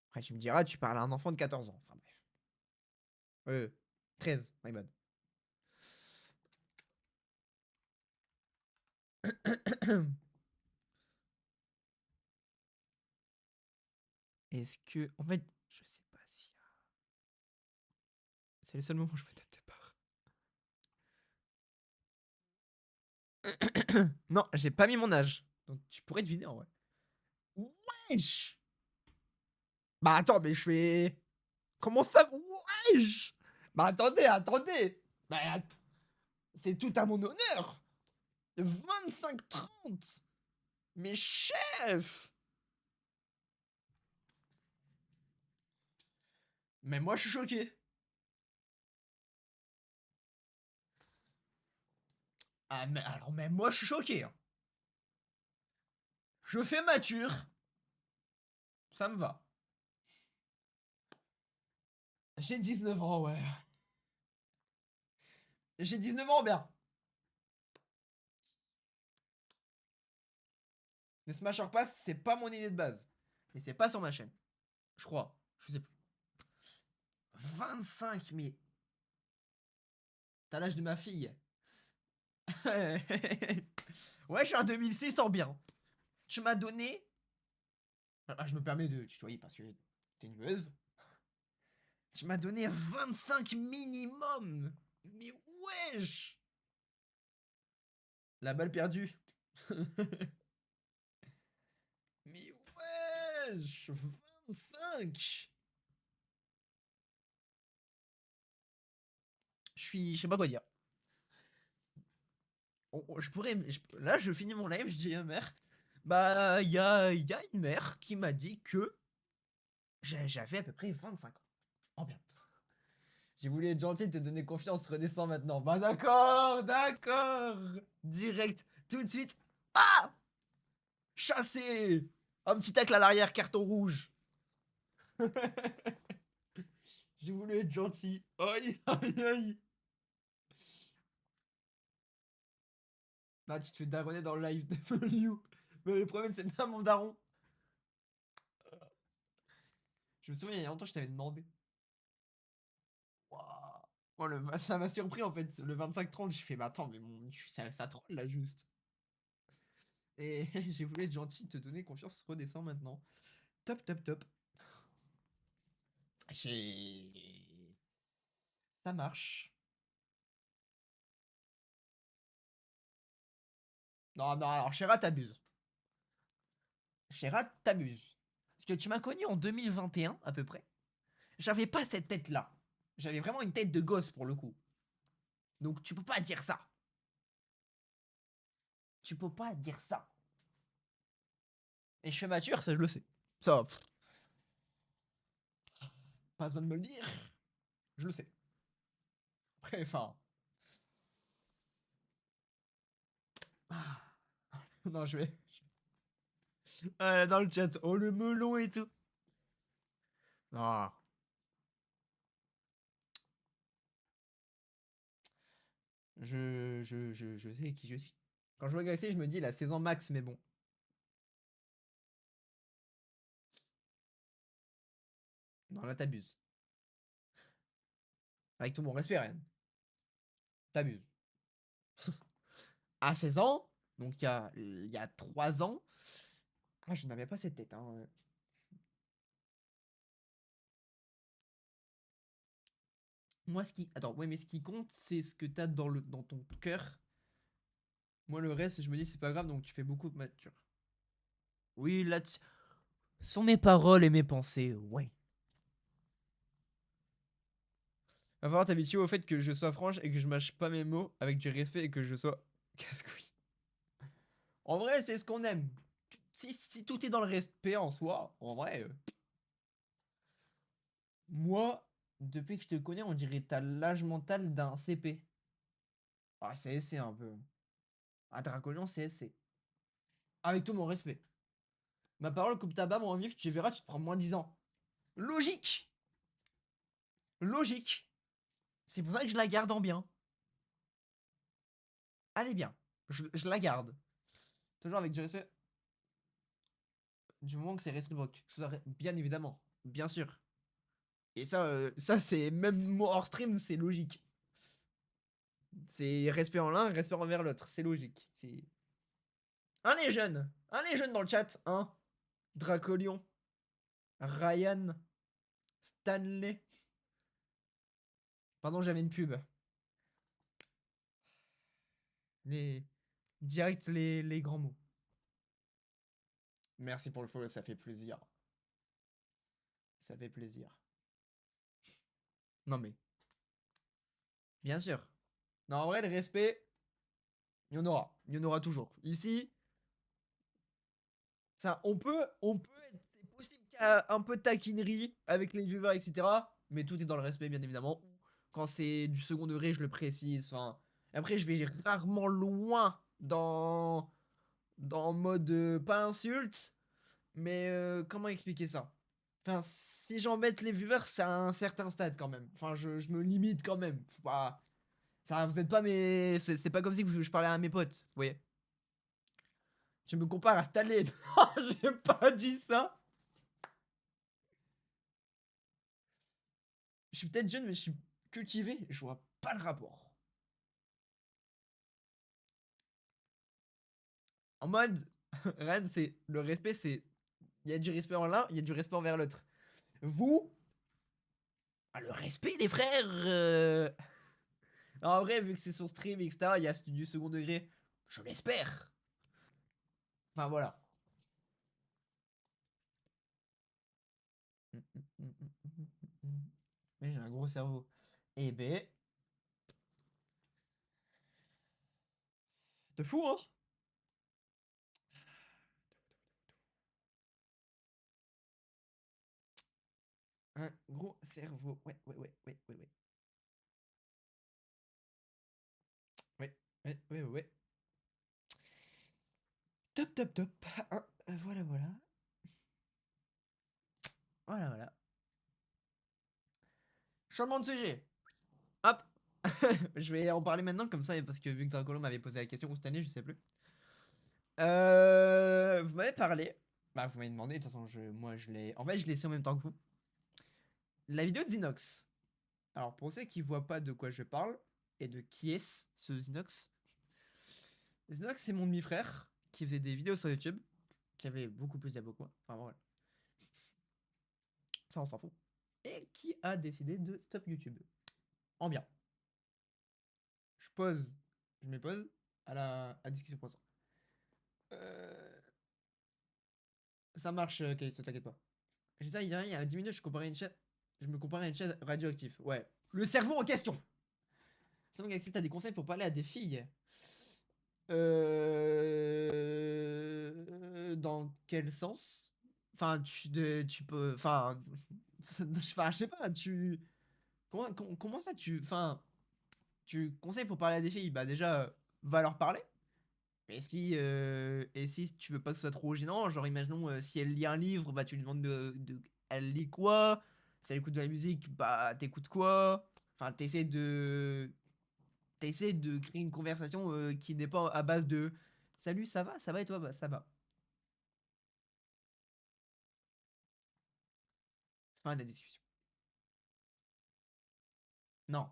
Après, tu me diras, tu parles à un enfant de 14 ans. Enfin, bref. 13, my bad. Est-ce que. En fait, je sais pas si. C'est le seul moment où je peux taper part. Non, j'ai pas mis mon âge. Donc tu pourrais deviner en vrai. Wesh! Bah attends, mais je fais. Comment ça? Wesh! Bah attendez, attendez! Bah, c'est tout à mon honneur! 25-30! Mais chef! Mais moi je suis choqué. Ah mais alors même moi je suis choqué, hein. Je fais mature, ça me va. J'ai 19 ans, ouais. J'ai 19 ans, bien. Les Smash or Pass, c'est pas mon idée de base. Et c'est pas sur ma chaîne. Je crois. Je sais plus. 25, mais. T'as l'âge de ma fille. Ouais, je suis un 2600 bien. Tu m'as donné. Ah, je me permets de tutoyer parce que t'es une joueuse. Tu m'as donné 25 minimum. Mais wesh. La balle perdue. Mais wesh. 25. Je sais pas quoi dire. Je pourrais. Là, je finis mon live, je dis à mère. Bah, y a une mère qui m'a dit que j'avais à peu près 25 ans. Oh bien. J'ai voulu être gentil, te donner confiance, redescends maintenant. Bah d'accord, d'accord. Direct, tout de suite. Ah! Chassé! Un petit tacle à l'arrière, carton rouge. J'ai voulu être gentil. Aïe, aïe, aïe. Bah, tu te fais daronner dans le live de Full You. Mais le problème, c'est pas mon daron. Je me souviens, il y a longtemps, je t'avais demandé. Waouh. Oh, ça m'a surpris en fait. Le 25-30, j'ai fait, mais attends, mais ça troll là juste. Et j'ai voulu être gentil, te donner confiance, redescends maintenant. Top, top, top. J'ai. Ça marche. Non, non, alors Chéra, t'abuses. Chéra, t'abuses. Parce que tu m'as connu en 2021 à peu près. J'avais pas cette tête-là. J'avais vraiment une tête de gosse pour le coup. Donc tu peux pas dire ça. Tu peux pas dire ça. Et je fais mature, ça je le sais. Ça, pas besoin de me le dire. Je le sais. Après, enfin. Ah. Non, je vais. Dans le chat, oh le melon et tout. Ah. Je sais qui je suis. Quand je vois Galaxy, je me dis la saison max, mais bon. Non, là, t'abuses. Avec tout mon respect, Ryan. T'abuses. À 16 ans, donc il y a 3 ans, ah, je n'avais pas cette tête. Hein. Moi, ce qui. Attends, ouais, mais ce qui compte, c'est ce que t'as dans ton cœur. Moi, le reste, je me dis, c'est pas grave, donc tu fais beaucoup de mature. Oui, là, sont mes paroles et mes pensées, ouais. Va falloir t'habituer au fait que je sois franche et que je mâche pas mes mots avec du respect et que je sois casse-couille. En vrai, c'est ce qu'on aime. Si tout est dans le respect en soi, en vrai, moi, depuis que je te connais, on dirait t'as l'âge mental d'un CP. Ah, CSC un peu. Ah, Dracolion, CSC. Avec tout mon respect. Ma parole coupe tabac, mon vif, tu verras, tu te prends moins 10 ans. Logique. Logique. C'est pour ça que je la garde en bien. Allez bien. Je la garde. Toujours avec du respect. Du moment que c'est réciproque. Bien évidemment. Bien sûr. Et ça c'est même moi hors stream, c'est logique. C'est respect en l'un, respect envers l'autre. C'est logique. C'est. Un les jeunes. Un les jeunes dans le chat. Hein. Dracolion. Ryan. Stanley. Pardon, j'avais une pub. Les. Direct les grands mots. Merci pour le follow, ça fait plaisir. Ça fait plaisir. Non mais, bien sûr. Non, en vrai, le respect, il y en aura. Il y en aura toujours. Ici, ça, c'est possible qu'il y ait un peu de taquinerie avec les viewers, etc. Mais tout est dans le respect, bien évidemment. Quand c'est du second degré, je le précise. Enfin, après, je vais rarement loin dans mode pas insulte, mais comment expliquer ça? Enfin, si j'embête les viewers, c'est à un certain stade quand même. Enfin, je me limite quand même. Faut pas, ça, vous êtes pas mes, c'est pas comme si je parlais à mes potes. Vous voyez? Tu me compares à Stanley. Non, j'ai pas dit ça. Je suis peut-être jeune, mais je suis cultivé. Je vois pas le rapport. En mode, Ren, c'est le respect, c'est il y a du respect en l'un, il y a du respect envers l'autre. Vous, ah, le respect, les frères. En vrai, vu que c'est sur stream, etc., il y a du second degré. Je l'espère. Enfin voilà. Mais j'ai un gros cerveau. Eh ben, de fou, hein? Un gros cerveau. Ouais, ouais, ouais, ouais, ouais, ouais. Ouais, ouais, ouais, ouais, ouais. Top, top, top. Hein, voilà, voilà. Voilà, voilà. Changement de sujet. Hop. Je vais en parler maintenant comme ça, parce que Victor Colomb m'avait posé la question, ou cette année, je sais plus. Vous m'avez parlé. Bah, vous m'avez demandé, de toute façon, moi je l'ai. En fait, je l'ai su en même temps que vous. La vidéo de Zinox. Alors, pour ceux qui voient pas de quoi je parle, et de qui est ce Zinox, Zinox, c'est mon demi-frère qui faisait des vidéos sur YouTube, qui avait beaucoup plus d'abos que moi. Enfin, voilà. Ça, on s'en fout. Et qui a décidé de stop YouTube. En bien. Je pose, je me pose à discussion pour ça. Euh, Ça marche, Kalisto, t'inquiète pas. J'ai ça, il y a 10 minutes, je me comparais à une chaise radioactive. Ouais. Le cerveau en question. C'est bon, Galaxy, t'as des conseils pour parler à des filles. Dans quel sens? Enfin, tu peux. Enfin, enfin, je sais pas, tu. Comment ça, enfin, tu conseilles pour parler à des filles? Bah, déjà, va leur parler. Et si tu veux pas que ce soit trop gênant, genre imaginons si elle lit un livre, bah tu lui demandes elle lit quoi? Si elle écoute de la musique, bah t'écoutes quoi? Enfin, t'essaies de créer une conversation qui n'est pas à base de salut, ça va? Ça va et toi? Bah ça va. Fin de la discussion. Non.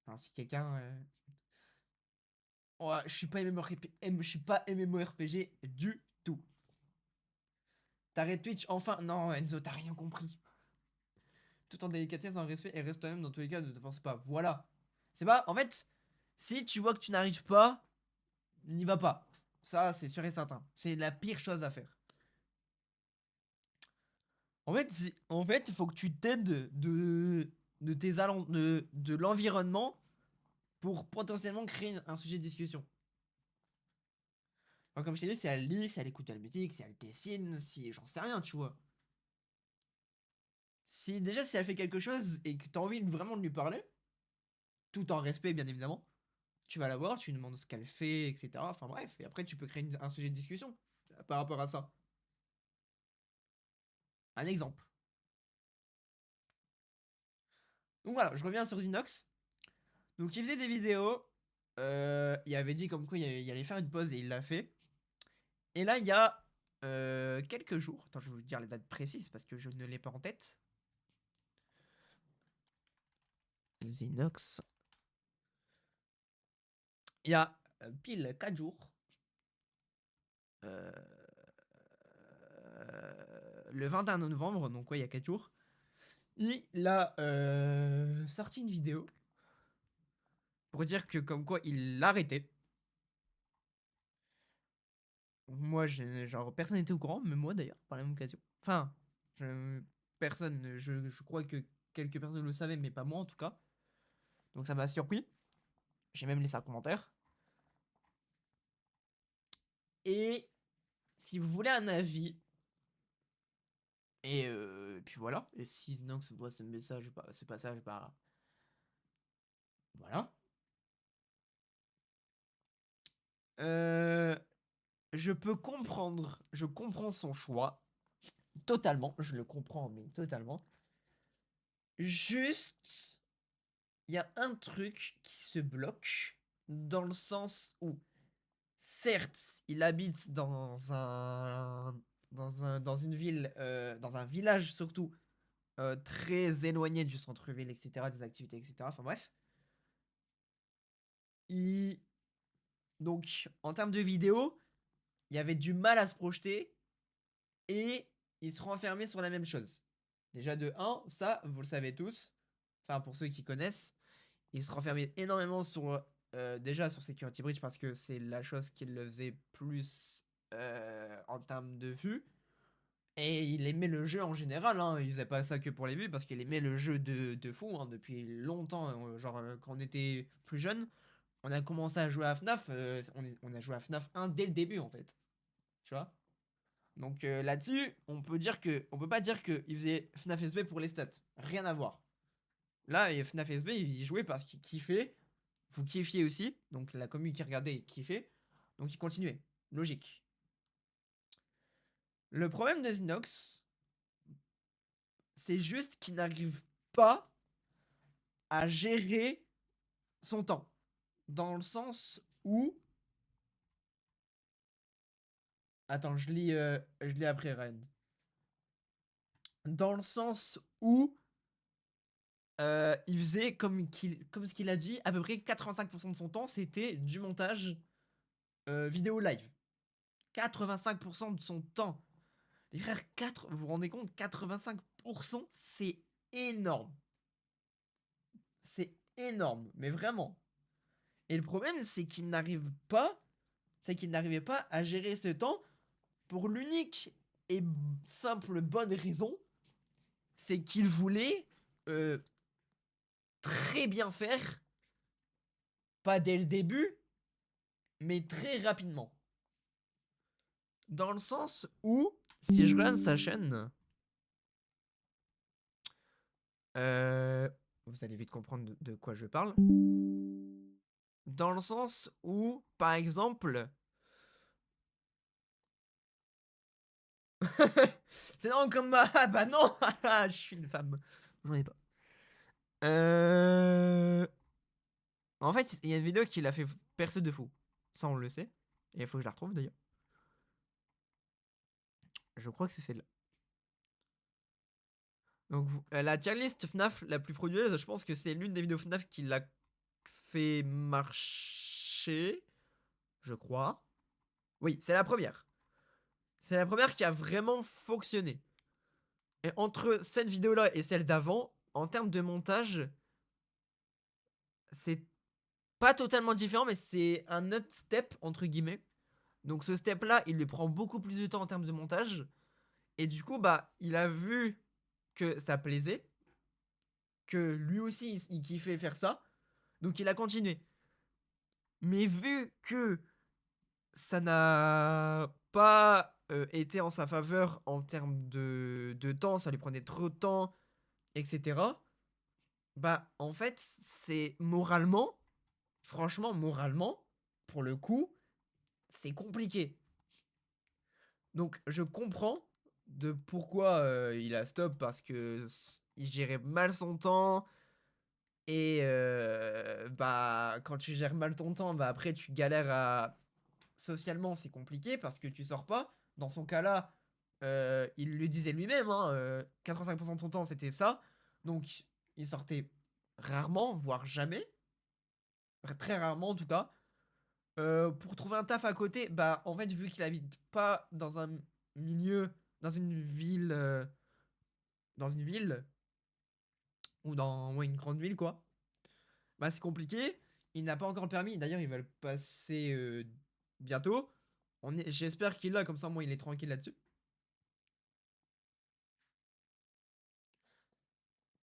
Enfin, si quelqu'un. Ouais, je suis pas MMORPG, je suis pas MMORPG du tout. T'arrêtes Twitch enfin? Non, Enzo, t'as rien compris. Tout en délicatesse, en respect et reste toi-même dans tous les cas, ne te force pas. Voilà. C'est pas. En fait, si tu vois que tu n'arrives pas, n'y va pas. Ça, c'est sûr et certain. C'est la pire chose à faire. En fait, il faut que tu t'aides de tes de l'environnement pour potentiellement créer un sujet de discussion. Enfin, comme je t'ai dit, si elle lit, si elle écoute de la musique, si elle dessine, si j'en sais rien, tu vois. Si déjà si elle fait quelque chose et que t'as envie vraiment de lui parler, tout en respect bien évidemment, tu vas la voir, tu lui demandes ce qu'elle fait, etc. Enfin bref, et après tu peux créer un sujet de discussion par rapport à ça. Un exemple. Donc voilà, je reviens sur Zinox. Donc il faisait des vidéos. Il avait dit comme quoi il allait faire une pause et il l'a fait. Et là, il y a quelques jours. Attends, je vais vous dire les dates précises parce que je ne l'ai pas en tête. Zinox. Il y a pile 4 jours. euh, le 21 novembre, donc ouais, il y a 4 jours. Il a sorti une vidéo pour dire que comme quoi il l'arrêtait. Moi, genre, personne n'était au courant, même moi d'ailleurs, par la même occasion. Enfin, je... personne. Je crois que quelques personnes le savaient, mais pas moi en tout cas. Donc ça m'a surpris. J'ai même laissé un commentaire. Et si vous voulez un avis, et puis voilà. Et si Nox voit ce message, bah, ce passage, bah voilà. Euh, je peux comprendre, je comprends son choix. Totalement, je le comprends, mais totalement. Juste, il y a un truc qui se bloque dans le sens où, certes, il habite dans une ville, dans un village surtout, très éloigné du centre-ville, etc., des activités, etc. Enfin bref. Il... Donc, en termes de vidéo, il y avait du mal à se projeter et ils se renfermaient sur la même chose. Déjà de un, ça, vous le savez tous, enfin pour ceux qui connaissent, ils se renfermaient énormément sur déjà sur Security Breach parce que c'est la chose qui le faisait plus en termes de vues. Et il aimait le jeu en général, hein. Il faisait pas ça que pour les vues parce qu'il aimait le jeu de fou hein, depuis longtemps. Genre quand on était plus jeune, on a commencé à jouer à FNAF, on a joué à FNAF 1 dès le début en fait. Tu vois. Donc là-dessus, on peut pas dire qu'il faisait FNAF SB pour les stats. Rien à voir. Là, FNAF SB, il jouait parce qu'il kiffait. Vous kiffiez aussi. Donc la commune qui regardait kiffait. Donc il continuait. Logique. Le problème de Zinox, c'est juste qu'il n'arrive pas à gérer son temps. Dans le sens où. Attends, je lis après Ren. Dans le sens où il faisait, comme ce qu'il a dit, à peu près 85% de son temps, c'était du montage vidéo live. 85% de son temps. Les frères, vous vous rendez compte, 85%, c'est énorme. C'est énorme, mais vraiment. Et le problème, c'est qu'il n'arrivait pas à gérer ce temps pour l'unique et simple bonne raison, c'est qu'il voulait euh, très bien faire, pas dès le début, mais très rapidement. Dans le sens où, si je regarde sa chaîne, euh, vous allez vite comprendre de quoi je parle. Dans le sens où, par exemple, c'est non comme ah bah non, je suis une femme, j'en ai pas. En fait, il y a une vidéo qui l'a fait percer de fou. Ça, on le sait. Et il faut que je la retrouve d'ailleurs. Je crois que c'est celle-là. Donc, la tier list FNAF la plus frauduleuse, je pense que c'est l'une des vidéos FNAF qui l'a fait marcher. Je crois. Oui, c'est la première. C'est la première qui a vraiment fonctionné. Et entre cette vidéo-là et celle d'avant, en termes de montage, c'est pas totalement différent, mais c'est un autre step, entre guillemets. Donc ce step-là, il lui prend beaucoup plus de temps en termes de montage. Et du coup, bah, il a vu que ça plaisait, que lui aussi, il kiffait faire ça. Donc il a continué. Mais vu que ça n'a pas été en sa faveur en termes de temps, ça lui prenait trop de temps, etc. Bah, en fait, c'est moralement, franchement, moralement, pour le coup, c'est compliqué. Donc, je comprends de pourquoi il a stop parce que il gérait mal son temps. Et bah, quand tu gères mal ton temps, bah après tu galères à. Socialement, c'est compliqué parce que tu sors pas. Dans son cas-là, il le disait lui-même, hein, 85% de son temps c'était ça. Donc, il sortait rarement, voire jamais. Très rarement en tout cas. Pour trouver un taf à côté, bah en fait, vu qu'il habite pas dans un milieu, dans une ville, ou dans ouais, une grande ville quoi, bah c'est compliqué. Il n'a pas encore le permis. D'ailleurs, il va le passer bientôt. J'espère qu'il l'a, comme ça, moi, il est tranquille là-dessus.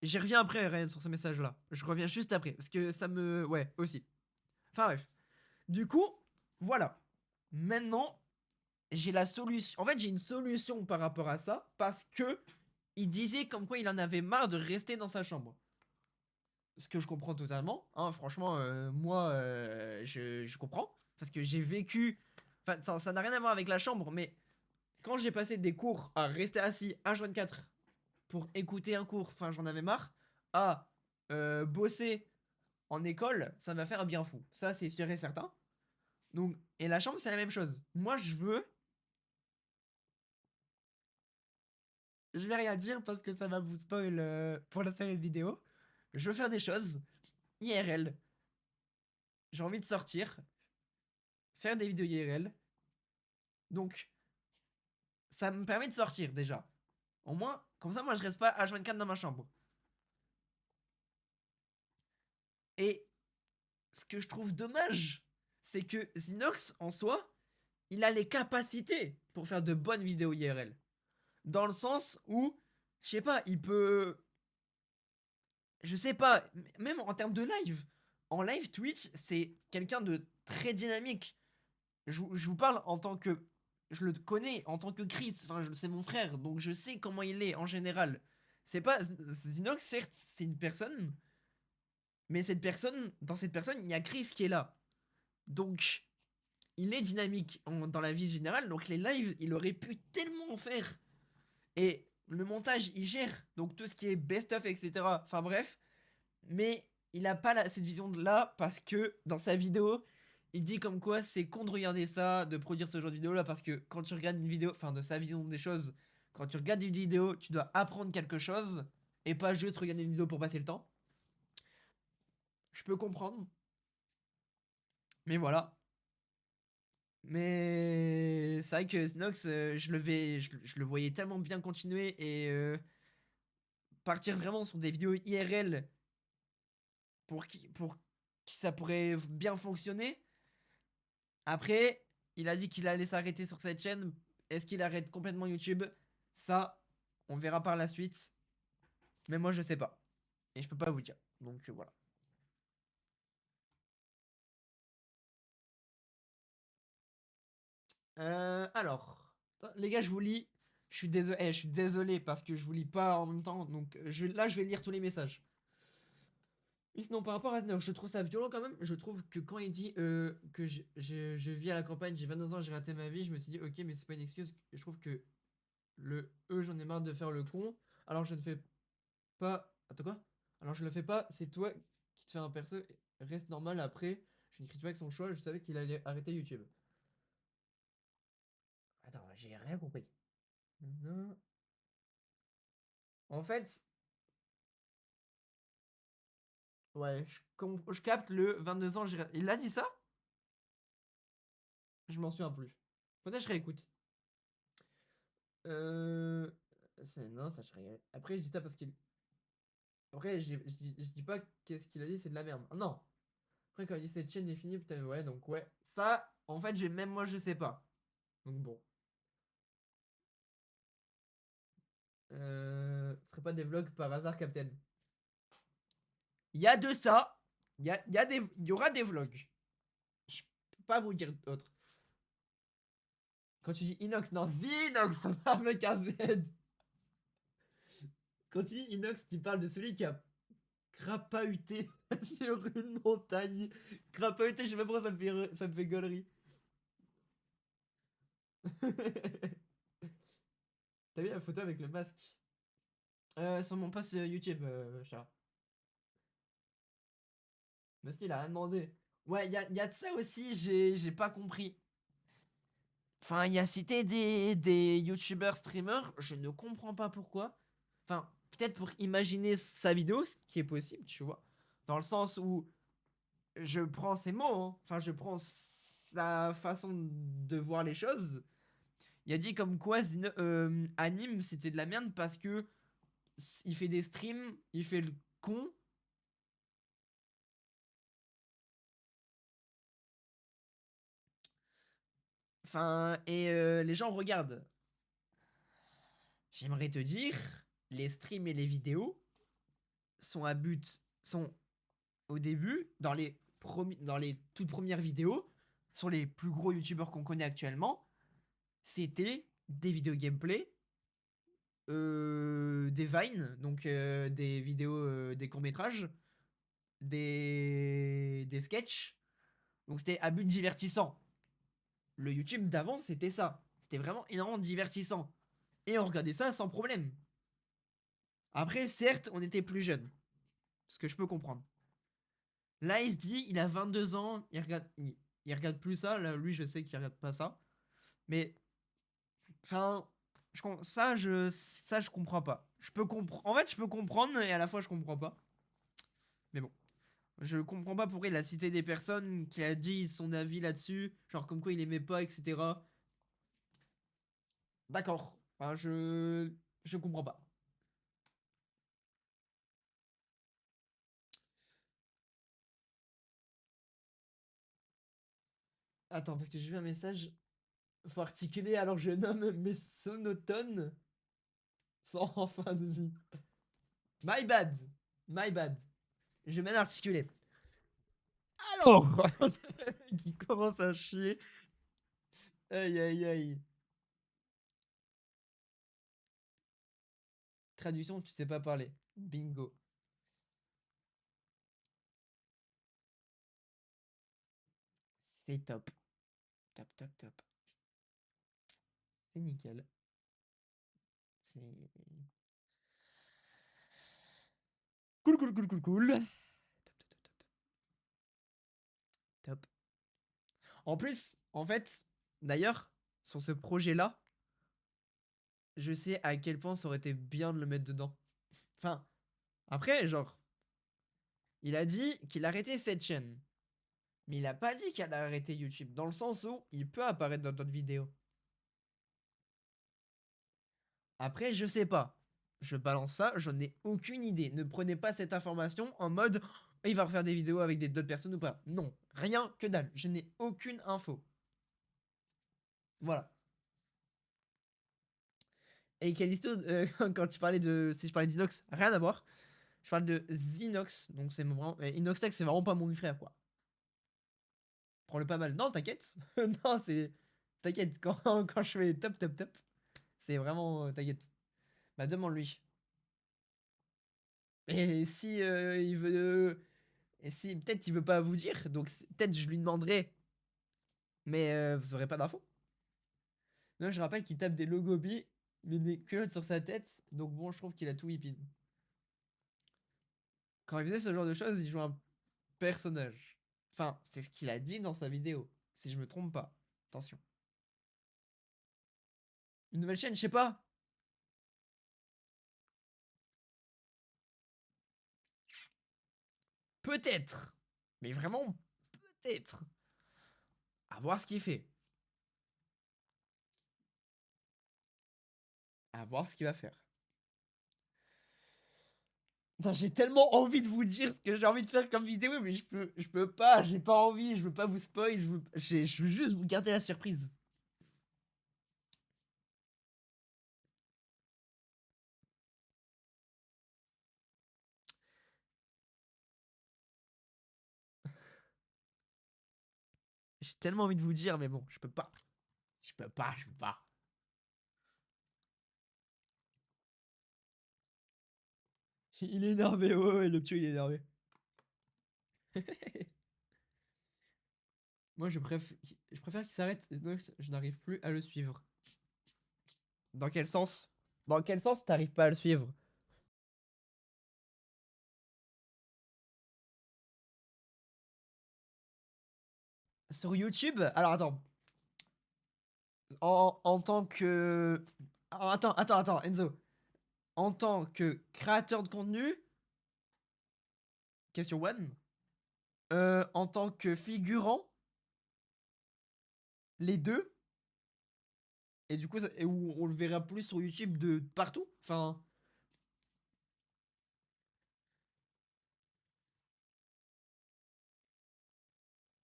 J'y reviens après, Ryan, sur ce message-là. Je reviens juste après, parce que ça me... Ouais, aussi. Enfin bref. Du coup, voilà. Maintenant, j'ai la solution. En fait, j'ai une solution par rapport à ça, parce que il disait comme quoi il en avait marre de rester dans sa chambre. Ce que je comprends totalement. Hein, franchement, moi, je comprends. Parce que j'ai vécu... Enfin, ça n'a rien à voir avec la chambre, mais quand j'ai passé des cours à rester assis H24 pour écouter un cours, enfin j'en avais marre, à bosser en école, ça va faire un bien fou. Ça, c'est sûr et certain. Donc, et la chambre, c'est la même chose. Moi, je veux... Je vais rien dire parce que ça va vous spoil pour la série de vidéos. Je veux faire des choses IRL. J'ai envie de sortir, faire des vidéos IRL. Donc, ça me permet de sortir déjà. Au moins, comme ça, moi, je reste pas H24 dans ma chambre. Et ce que je trouve dommage, c'est que Zinox, en soi, il a les capacités pour faire de bonnes vidéos IRL. Dans le sens où, je sais pas, il peut... Je sais pas, même en termes de live. En live, Twitch, c'est quelqu'un de très dynamique. Je vous parle en tant que... Je le connais en tant que Chris, enfin c'est mon frère, donc je sais comment il est en général. C'est pas... Zinox, certes, c'est une personne, mais cette personne, dans cette personne, il y a Chris qui est là. Donc, il est dynamique dans la vie générale, donc les lives, il aurait pu tellement en faire. Et le montage, il gère, donc tout ce qui est best-of, etc. Enfin bref, mais il a pas cette vision-là parce que dans sa vidéo, il dit comme quoi c'est con de regarder ça, de produire ce genre de vidéo-là, parce que quand tu regardes une vidéo, enfin de sa vision des choses, quand tu regardes une vidéo, tu dois apprendre quelque chose et pas juste regarder une vidéo pour passer le temps. Je peux comprendre, mais voilà. Mais c'est vrai que Snox, je le voyais tellement bien continuer et partir vraiment sur des vidéos IRL pour qui ça pourrait bien fonctionner. Après, il a dit qu'il allait s'arrêter sur cette chaîne. Est-ce qu'il arrête complètement YouTube? Ça, on verra par la suite. Mais moi, je sais pas. Et je peux pas vous dire. Donc voilà. Alors, les gars, je vous lis. Je suis désolé, je suis désolé parce que je vous lis pas en même temps. Donc là, je vais lire tous les messages. Et sinon, par rapport à Snow, je trouve ça violent quand même. Je trouve que quand il dit que je vis à la campagne, j'ai 22 ans, j'ai raté ma vie, je me suis dit, ok, mais c'est pas une excuse. Je trouve que le j'en ai marre de faire le con. Alors je ne fais pas. Attends quoi? Alors je le fais pas, c'est toi qui te fais un perso. Reste normal après. Je ne critique pas avec son choix, je savais qu'il allait arrêter YouTube. Attends, j'ai rien compris. Non. En fait, ouais, je capte le 22 ans, il a dit ça? Je m'en souviens plus. Peut-être je réécoute. Euh... Non, ça je réécoute. Après, je dis ça parce qu'il. Après, je dis pas qu'est-ce qu'il a dit, c'est de la merde. Ah, non. Après, quand il dit cette chaîne est finie, putain, ouais, donc ouais. Ça, en fait, même moi, je sais pas. Donc bon. Ce serait pas des vlogs par hasard, Captain. Il y a de ça. Il y aura des vlogs. Je peux pas vous dire d'autres. Quand tu dis Inox, non, Zinox, avec un Z. Quand tu dis Inox, tu parles de celui qui a crapahuté sur une montagne. Crapahuté, je sais pas pourquoi ça me fait gaulerie. T'as vu la photo avec le masque? Sur mon post YouTube, chat. Mais si, il a rien demandé. Ouais, y a de ça aussi, j'ai pas compris. Enfin, il a cité des youtubeurs streamers, je ne comprends pas pourquoi. Enfin, peut-être pour imaginer sa vidéo, ce qui est possible, tu vois. Dans le sens où je prends ses mots, hein. Enfin, je prends sa façon de voir les choses. Il a dit comme quoi Anime, c'était de la merde parce que il fait des streams, il fait le con. Enfin, et les gens regardent. J'aimerais te dire, les streams et les vidéos, sont à but, sont au début, dans les toutes premières vidéos, sur les plus gros youtubeurs qu'on connaît actuellement, c'était des vidéos gameplay, des vines, donc des vidéos, des courts-métrages, des sketchs. Donc c'était à but divertissant. Le YouTube d'avant, c'était ça. C'était vraiment énormément divertissant. Et on regardait ça sans problème. Après, certes, on était plus jeunes. Ce que je peux comprendre. Là, il se dit, il a 22 ans, il regarde plus ça. Là, lui, je sais qu'il regarde pas ça. Mais, enfin, ça, je comprends pas. Je peux comprendre. En fait, je peux comprendre et à la fois, je comprends pas. Mais bon. Je comprends pas pourquoi il a cité des personnes qui a dit son avis là-dessus. Genre, comme quoi il aimait pas, etc. D'accord. Enfin, je comprends pas. Attends, parce que j'ai vu un message. Faut articuler alors je nomme mes sonotones sans fin de vie. My bad. My bad. Je viens d'articuler. Alors qui commence à chier. Aïe aïe aïe. Traduction, tu sais pas parler. Bingo. C'est top. Top, top, top. C'est nickel. C'est. Cool, cool, cool, cool, cool. Top, top, top, top, top. En plus, en fait, d'ailleurs, sur ce projet-là, je sais à quel point ça aurait été bien de le mettre dedans. Enfin, après, genre, il a dit qu'il arrêtait cette chaîne. Mais il a pas dit qu'il a arrêté YouTube. Dans le sens où il peut apparaître dans d'autres vidéos. Après, je sais pas. Je balance ça, je n'ai aucune idée. Ne prenez pas cette information en mode oh, il va refaire des vidéos avec d'autres personnes ou pas. Non, rien que dalle. Je n'ai aucune info. Voilà. Et Callisto, quand tu parlais de. Si je parlais d'Inox, rien à voir. Je parle de Zinox. Donc c'est vraiment. Inoxtech, c'est vraiment pas mon frère, quoi. Prends-le pas mal. Non, t'inquiète. Non, c'est. T'inquiète. Quand je fais top, top, top, c'est vraiment. T'inquiète. Bah, demande-lui. Et si il veut. Et si peut-être il veut pas vous dire, donc peut-être je lui demanderai, mais vous aurez pas d'infos. Non, je rappelle qu'il tape des logos mais des culottes sur sa tête, donc bon, je trouve qu'il a tout hippie. Quand il faisait ce genre de choses, il jouait un personnage. Enfin, c'est ce qu'il a dit dans sa vidéo, si je me trompe pas. Attention. Une nouvelle chaîne, je sais pas. Peut-être. Mais vraiment, peut-être. À voir ce qu'il fait. À voir ce qu'il va faire. Putain, j'ai tellement envie de vous dire ce que j'ai envie de faire comme vidéo, mais je peux pas, j'ai pas envie, je veux pas vous spoil, je veux juste vous garder la surprise. J'ai tellement envie de vous dire, mais bon, je peux pas. Je peux pas, je peux pas. Il est énervé, ouais, ouais, le tio il est énervé. Moi, je préfère qu'il s'arrête, sinon je n'arrive plus à le suivre. Dans quel sens? Dans quel sens t'arrives pas à le suivre? Sur YouTube? Alors attends. En tant que. Alors, attends, Enzo. En tant que créateur de contenu, question one. En tant que figurant, les deux. Et du coup, et où on le verra plus sur YouTube de partout. Enfin,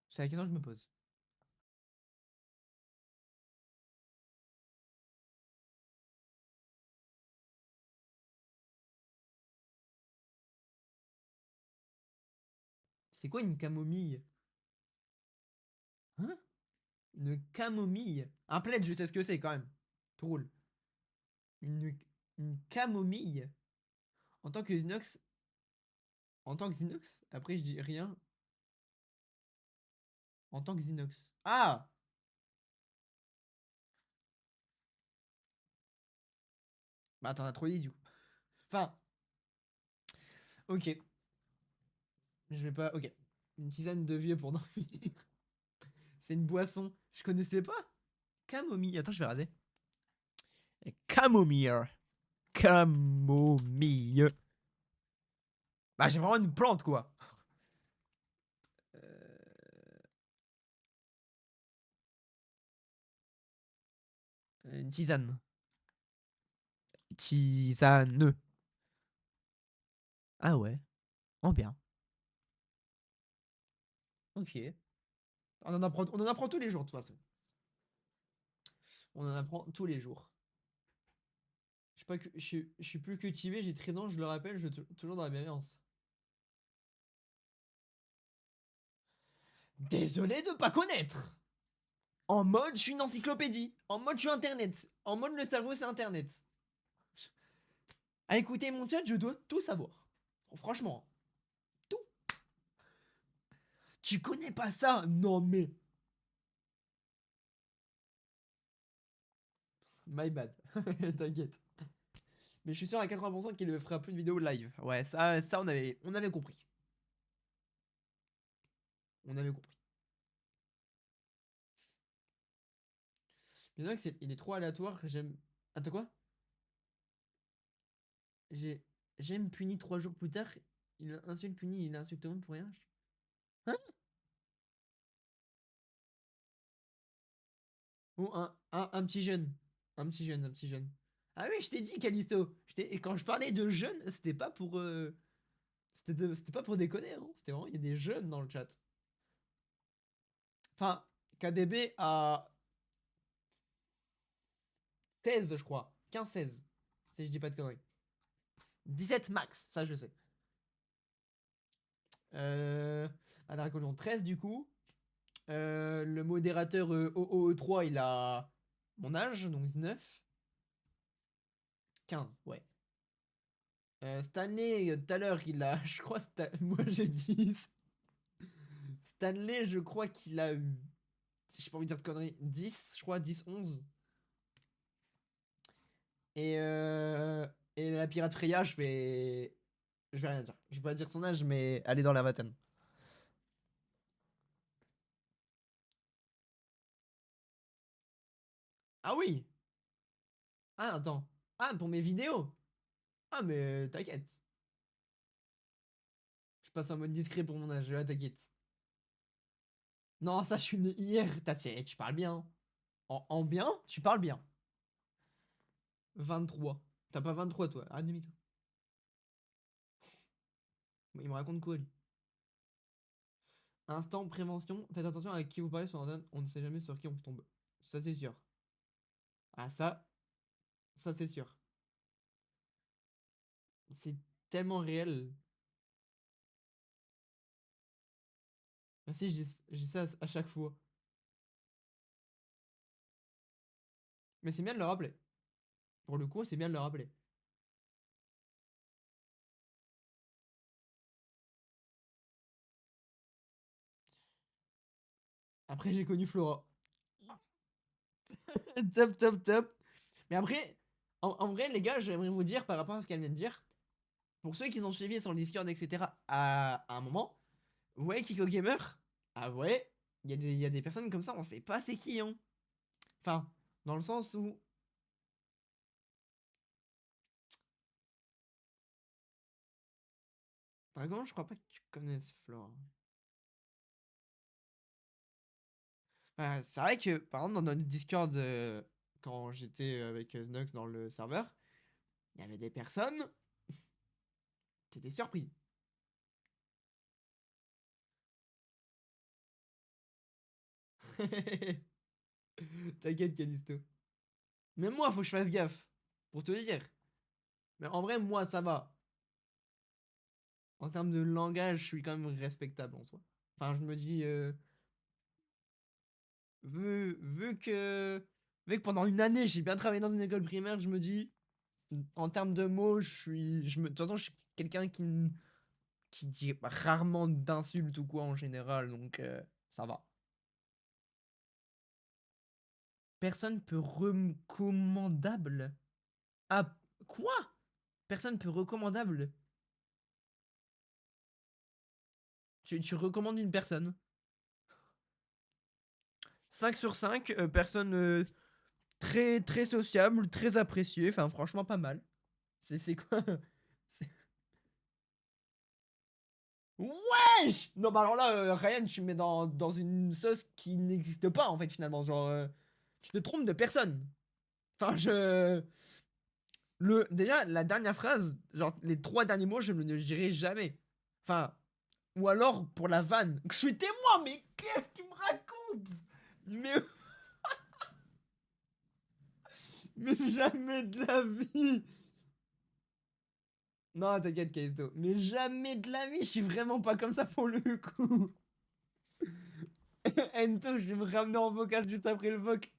c'est la question que je me pose. C'est quoi une camomille? Hein? Une camomille? Un plaid, je sais ce que c'est quand même. Tout roule. Une, une camomille? En tant que Xinox. En tant que Xinox? Après, je dis rien. En tant que Xinox. Ah! Bah, t'en as trop dit, du coup. Enfin, ok. Je vais pas. Ok. Une tisane de vieux pour dormir. C'est une boisson. Je connaissais pas. Camomille. Attends, je vais regarder. Camomille. Camomille. Bah, j'ai vraiment une plante, quoi. Une tisane. Tisane. Ah ouais. Oh bien. Ok. On en apprend tous les jours, de toute façon. On en apprend tous les jours. Je suis pas que, je suis plus cultivé, j'ai 13 ans, je le rappelle, je suis toujours dans la bienveillance. Désolé de pas connaître. En mode, je suis une encyclopédie. En mode, je suis Internet. En mode, le cerveau, c'est Internet. À écouter mon chat, je dois tout savoir. Franchement, tout. Tu connais pas ça? Non mais. My bad. T'inquiète. Mais je suis sûr à 80% qu'il fera plus de vidéos live. Ouais, ça on avait compris. On avait compris. Mais c'est vrai que il est trop aléatoire. J'aime. Attends quoi? J'ai. J'aime puni 3 jours plus tard. Il insulte puni, il insulte tout le monde pour rien. Hein? Ou un petit jeune. Un petit jeune, un petit jeune. Ah oui, je t'ai dit, Calisto. Et quand je parlais de jeunes, c'était pas pour. C'était pas pour déconner, hein. C'était vraiment. Il y a des jeunes dans le chat. Enfin, KDB a 16, je crois. 15-16. Si je dis pas de conneries. 17 max, ça je sais. Euh. Dragon 13 du coup. Le modérateur OOE3, il a mon âge, donc 19. 15, ouais. Stanley, tout à l'heure, il a. Je crois. Moi j'ai 10. Stanley, je crois qu'il a eu. J'ai pas envie de dire de conneries. 10, je crois, 10, 11. Et, euh, et la pirate Freya, je vais. Je vais rien dire. Je vais pas dire son âge, mais elle est dans la vingtaine. Ah oui! Ah, attends. Ah, pour mes vidéos! Ah, mais t'inquiète. Je passe en mode discret pour mon âge, là, t'inquiète. Non, ça, je suis né hier. Tu parles bien. En bien, tu parles bien. 23. T'as pas 23, toi. Arrête de mytho. Il me raconte quoi, lui? Instant prévention. Faites attention à qui vous parlez sur Internet. On ne sait jamais sur qui on tombe. Ça, c'est sûr. Ah, ça, c'est sûr. C'est tellement réel. Merci, j'ai ça à chaque fois. Mais c'est bien de le rappeler. Pour le coup, c'est bien de le rappeler. Après, j'ai connu Flora. Top, top, top. Mais après, en vrai, les gars, j'aimerais vous dire par rapport à ce qu'elle vient de dire. Pour ceux qui ont suivi son Discord, etc., à un moment, vous voyez Kiko Gamer, ah ouais, il y a des personnes comme ça, on sait pas c'est qui, hein. Enfin, dans le sens où. Dragon, je crois pas que tu connaisses Flora. C'est vrai que, par exemple, dans notre Discord, quand j'étais avec Snox dans le serveur, il y avait des personnes. T'étais surpris. T'inquiète, Calisto. Même moi, faut que je fasse gaffe. Pour te dire. Mais en vrai, moi, ça va. En termes de langage, je suis quand même respectable en soi. Enfin, je me dis, vu que, vu que pendant une année, j'ai bien travaillé dans une école primaire, je me dis, en termes de mots, de toute façon, je suis quelqu'un qui dit rarement d'insultes ou quoi en général, donc ça va. Personne peut recommandable. Ah, quoi? Personne peut recommandable. Tu recommandes une personne. 5 sur 5, personne très, très sociable, très appréciée, enfin franchement pas mal. C'est quoi? c'est- Wesh! Non, bah alors là, Ryan, tu me mets dans une sauce qui n'existe pas en fait finalement. Genre, tu te trompes de personne. Enfin, Déjà, la dernière phrase, genre les 3 derniers mots, je ne le dirai jamais. Enfin, ou alors pour la vanne. Je suis témoin, mais qu'est-ce qu'il me raconte? Mais, mais jamais de la vie! Non, t'inquiète, Kaisto. Mais jamais de la vie, je suis vraiment pas comme ça pour le coup. Ento, je vais me ramener en vocal juste après le voc.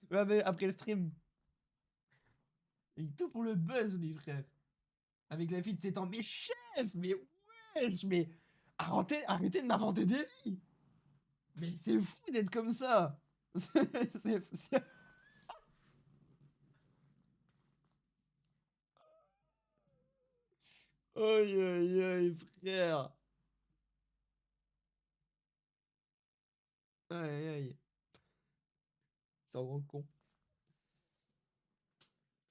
Ouais, mais après le stream. Et tout pour le buzz, les frères. Avec la fille de 7 ans. Mais chef, mais wesh, mais arrêtez de m'inventer des vies. Mais c'est fou d'être comme ça. C'est- Aïe, aïe, aïe, frère. Aïe, aïe. Ça rend con.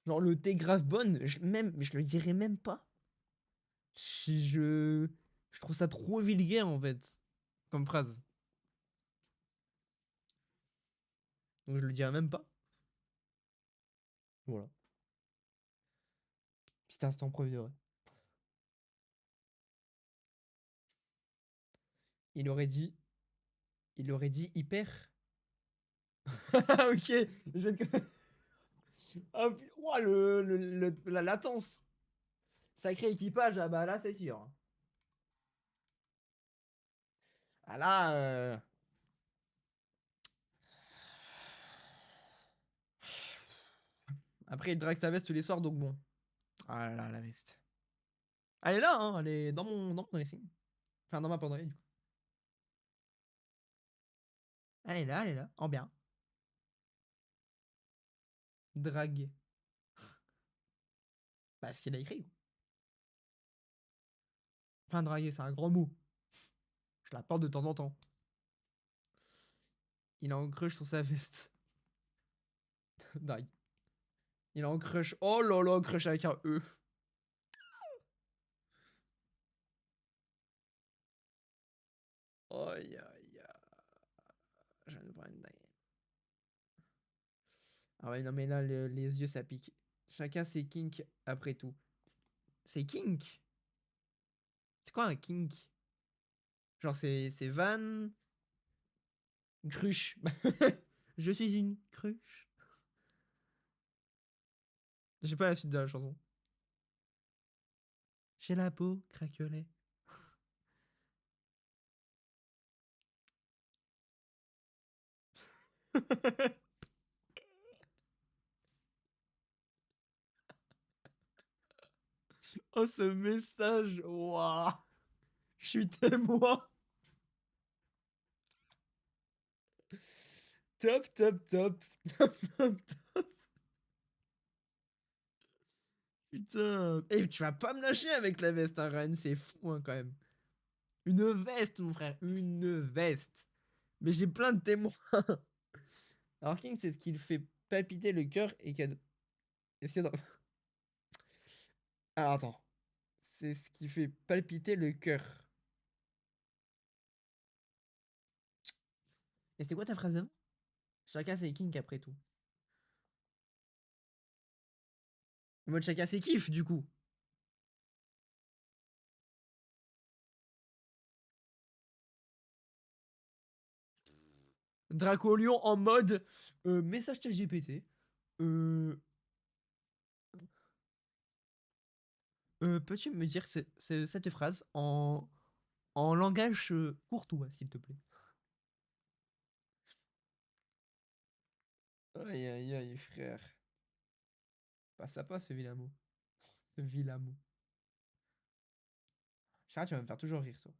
Genre, le thé grave bonne, je le dirais même pas. Si je trouve ça trop vulgaire en fait, comme phrase. Donc je le dirais même pas. Voilà. Petit instant premier de vrai. Il aurait dit, il aurait dit hyper. Ok, je vais te... Ah, ouah, la latence. Sacré équipage, ah bah là c'est sûr. Ah là, après il drague sa veste tous les soirs, donc bon. Ah là là, la veste. Elle est là, hein, elle est dans mon dressing. Enfin, dans ma penderie, du coup. Elle est là, en bien. Drague. Bah, ce qu'il a écrit. Enfin, draguer, c'est un grand mot. Je la porte de temps en temps. Il a un crush sur sa veste. Drague. Il a un crush. Oh là là, crush avec un E. Aïe, aïe, aïe. Je ne vois une. Ah ouais, non, mais là, les yeux, ça pique. Chacun ses kinks après tout. C'est kink? C'est quoi un kink? Genre, c'est van, cruche. Je suis une cruche. J'ai pas la suite de la chanson. J'ai la peau craquelée. Oh, ce message. Waouh. Je suis témoin. Top, top, top. Top, top, top. Putain. Et tu vas pas me lâcher avec la veste, hein, Ryan. C'est fou, hein, quand même. Une veste, mon frère. Une veste. Mais j'ai plein de témoins. Alors, King, c'est ce qui le fait palpiter le cœur et qu'il y a... Est-ce qu'il y a... Alors, attends. C'est ce qui fait palpiter le cœur. Et c'était quoi ta phrase avant? Chacun ses kinks après tout. En mode chacun ses kiffs, du coup. Dracolion en mode message ChatGPT. Euh, Peux-tu me dire cette phrase en langage courtois, s'il te plaît? Aïe aïe aïe, frère. Passe à pas ce vilain mot. Ce vilain mot. Charles, tu vas me faire toujours rire, toi.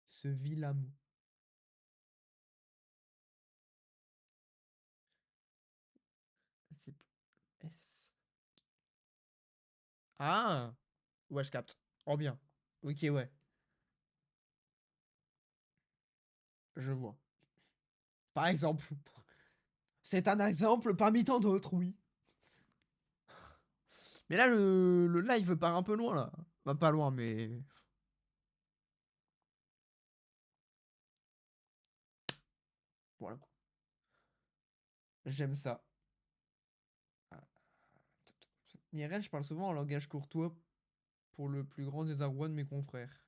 Ce vilain mot. C'est S. Ah! Ouais, je capte. Oh bien. Ok, ouais. Je vois. Par exemple. C'est un exemple parmi tant d'autres, oui. Mais là, le live part un peu loin, là. Bah, pas loin, mais... Voilà. J'aime ça. Ah, IRL, je parle souvent en langage courtois pour le plus grand désarroi de mes confrères.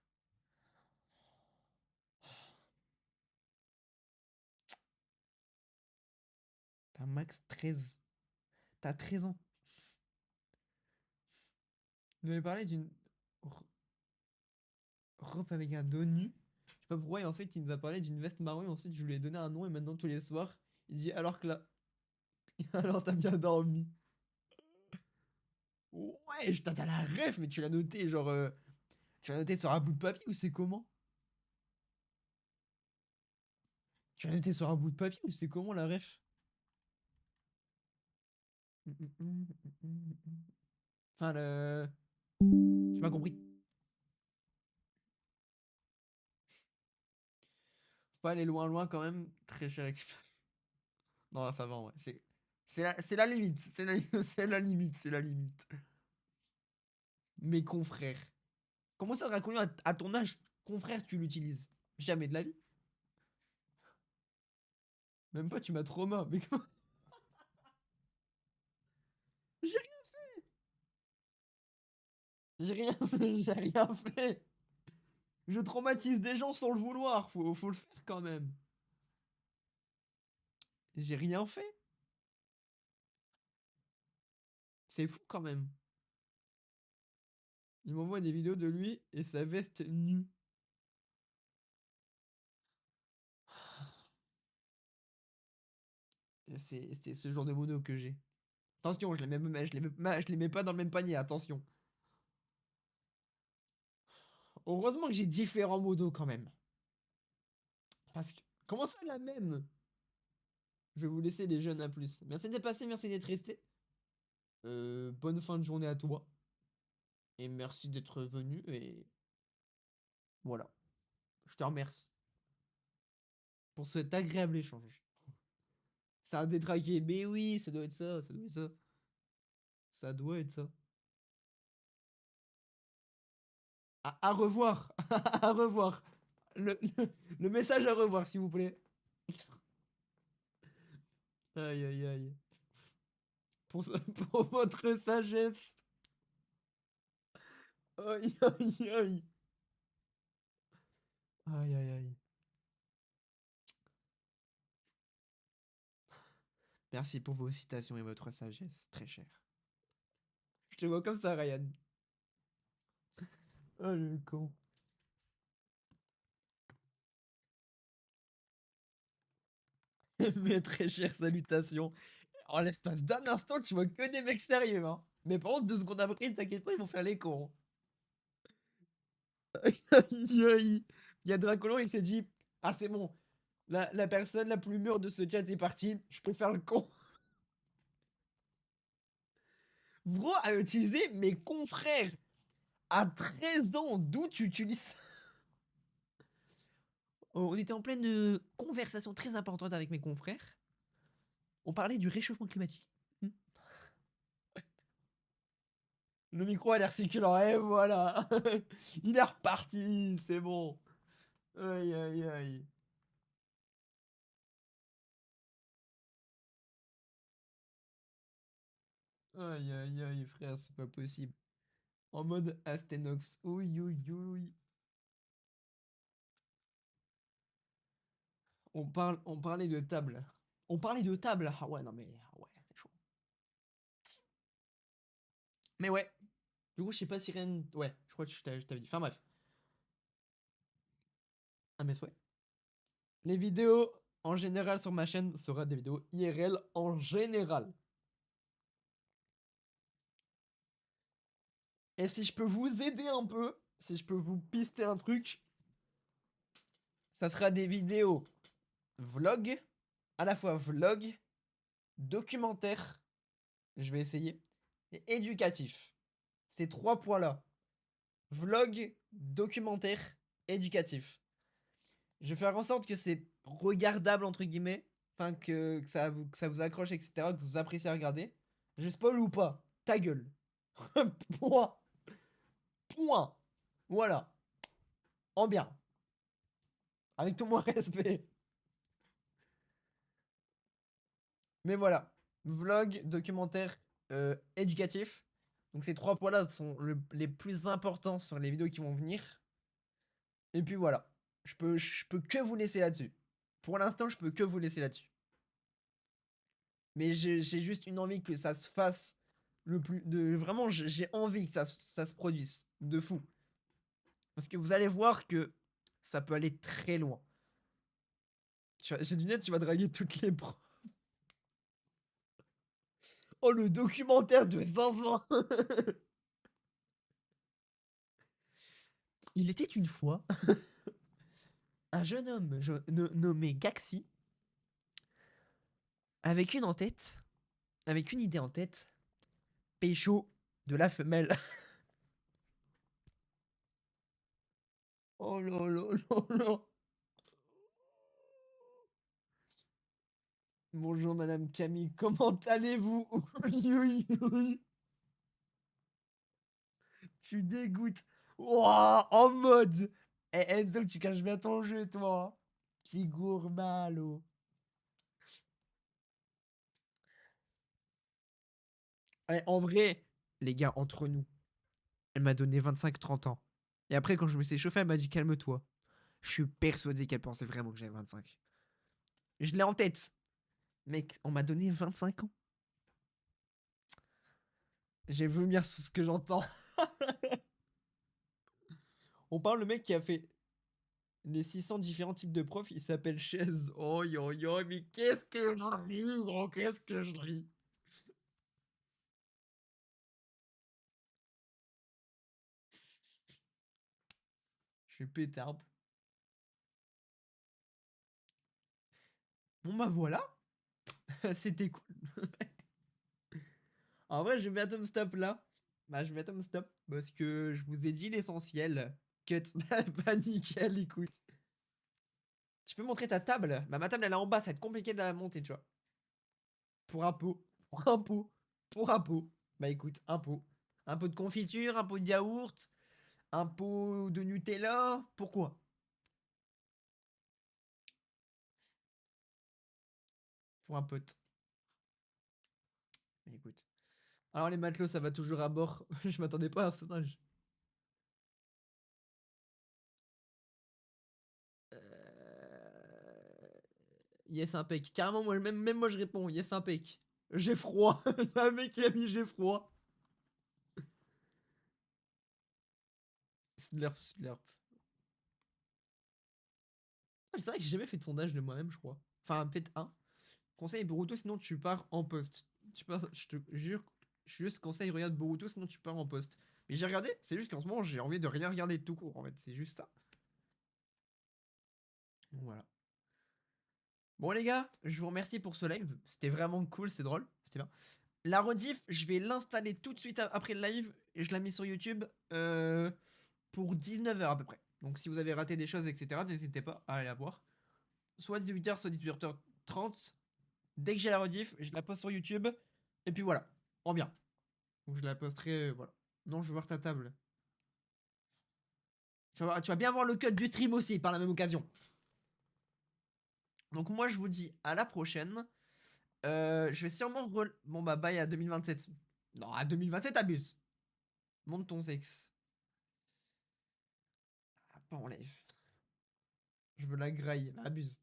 T'as max 13. T'as 13 ans. Vous m'avez parlé d'une robe avec un dos nu. Je sais pas pourquoi, et ensuite il nous a parlé d'une veste marron, et ensuite je lui ai donné un nom, et maintenant tous les soirs, il dit alors que là. Alors t'as bien dormi. Ouais, t'as la ref, mais tu l'as noté, genre. Tu l'as noté sur un bout de papier ou c'est comment? Tu l'as noté sur un bout de papier ou c'est comment la ref? Enfin, le. Tu m'as compris. Faut pas aller loin, loin quand même. Très cher équipe. Non, là, ça va, ouais. C'est la limite. C'est la, c'est la limite. C'est la limite. Mes confrères. Comment ça, Draconien, à ton âge, confrère, tu l'utilises? Jamais de la vie. Même pas, tu m'as trauma. Mais comment. J'ai rien, j'ai rien fait. J'ai rien fait. Je traumatise des gens sans le vouloir. Faut le faire quand même. J'ai rien fait. C'est fou quand même. Il m'envoie des vidéos de lui et sa veste nue. C'est ce genre de mono que j'ai. Attention, je les mets pas dans le même panier, attention. Heureusement que j'ai différents modos quand même. Parce que. Comment ça la même? Je vais vous laisser les jeunes à plus. Merci d'être passé, merci d'être resté. Bonne fin de journée à toi. Et merci d'être venu. Et voilà. Je te remercie pour cet agréable échange. Ça a détraqué. Mais oui, ça doit être ça. Ça doit être ça. Ça doit être ça. À revoir. À revoir. Le message à revoir, s'il vous plaît. Aïe, aïe, aïe. Pour, pour votre sagesse. Aïe, aïe, aïe. Aïe, aïe, aïe. Merci pour vos citations et votre sagesse, très cher. Je te vois comme ça, Ryan. Oh, le con. Mes très chères salutations. En l'espace d'un instant, tu vois que des mecs sérieux, hein. Mais par contre, 2 secondes après, t'inquiète pas, ils vont faire les cons. Aïe, aïe, aïe. Il y a Dracolon, il s'est dit, ah, c'est bon. La personne la plus mûre de ce chat est partie. Je peux faire le con. Bro a utilisé mes confrères à 13 ans. D'où tu utilises ça? On était en pleine conversation très importante avec mes confrères. On parlait du réchauffement climatique. Hmm. Le micro a l'air circulant. Et voilà. Il est reparti. C'est bon. Aïe, aïe, aïe. Aïe, aïe, aïe, frère, c'est pas possible. En mode Astenox. Oui, oui, oui. On parlait de table. On parlait de table. Ah ouais, non mais, ah ouais, c'est chaud. Mais ouais. Du coup, je sais pas si rien. Ouais, je crois que je t'avais dit. Enfin bref. Ah, mais ouais. Les vidéos en général sur ma chaîne sera des vidéos IRL en général. Et si je peux vous aider un peu, si je peux vous pister un truc, ça sera des vidéos vlog, à la fois vlog, documentaire, je vais essayer, et éducatif. Ces trois points-là. Vlog, documentaire, éducatif. Je vais faire en sorte que c'est regardable, entre guillemets. Enfin, que ça vous accroche, etc. Que vous appréciez à regarder. Je spoil ou pas? Ta gueule. Point. Point. Voilà. En bien. Avec tout mon respect. Mais voilà. Vlog, documentaire, éducatif. Donc ces trois points-là sont les plus importants sur les vidéos qui vont venir. Et puis voilà. Je peux que vous laisser là-dessus. Pour l'instant, je peux que vous laisser là-dessus. Mais j'ai juste une envie que ça se fasse le plus. Vraiment, j'ai envie que ça se produise. De fou. Parce que vous allez voir que ça peut aller très loin. J'ai du net, tu vas draguer toutes les profs. Oh, le documentaire de Zinzin. Il était une fois un jeune homme nommé Gaxi avec une en tête, avec une idée en tête, pécho de la femelle. Oh là là là là. Bonjour Madame Camille, comment allez-vous? Oui, oui, oui. Je suis dégoûte. Ouah, en mode. Eh Enzo, tu caches bien ton jeu, toi. Petit gourmalo. Eh, en vrai, les gars, entre nous, elle m'a donné 25-30 ans. Et après, quand je me suis échauffé, elle m'a dit calme-toi. Je suis persuadé qu'elle pensait vraiment que j'avais 25. Je l'ai en tête. Mec, on m'a donné 25 ans. J'ai vomir sur ce que j'entends. On parle le mec qui a fait les 600 différents types de profs, il s'appelle Chaise. Oh yo yo, mais qu'est-ce que je ris, gros, qu'est-ce que je ris. Je suis pétard. Bon bah voilà, c'était cool. En vrai, je vais bientôt me stop là. Bah, je vais bientôt me stop parce que je vous ai dit l'essentiel. Cut. Bah, nickel, écoute. Tu peux montrer ta table? Bah, ma table elle est en bas, ça va être compliqué de la monter, tu vois. Pour un pot. Pour un pot. Pour un pot. Bah, écoute, un pot. Un pot de confiture, un pot de yaourt, un pot de Nutella. Pourquoi? Pour un pote. Bah, écoute. Alors, les matelots, ça va toujours à bord. Je m'attendais pas à ce personnage. Yes, impec. Carrément, moi, même moi, je réponds. Yes, impec. J'ai froid. Il y a un mec qui a mis j'ai froid. Slurp, slurp. Ah, c'est vrai que j'ai jamais fait de sondage de moi-même, je crois. Enfin, peut-être un. Conseil Boruto, sinon tu pars en poste. Tu pars, je te jure, je suis juste conseil, regarde Boruto, sinon tu pars en poste. Mais j'ai regardé, c'est juste qu'en ce moment, j'ai envie de rien regarder de tout court, en fait. C'est juste ça. Voilà. Bon, les gars, je vous remercie pour ce live. C'était vraiment cool, c'est drôle. C'était bien. La rediff, je vais l'installer tout de suite après le live et je la mets sur YouTube pour 19h à peu près. Donc si vous avez raté des choses, etc., n'hésitez pas à aller la voir. Soit 18h, soit 18h30. Dès que j'ai la rediff, je la poste sur YouTube. Et puis voilà, en bien. Donc je la posterai, voilà. Non, je veux voir ta table. Tu vas bien voir le cut du stream aussi par la même occasion. Donc moi, je vous dis à la prochaine. Je vais sûrement... Bon bah bye à 2027. Non, à 2027, abuse. Monte ton sexe. Ah, pas en live. Je veux la graille, abuse.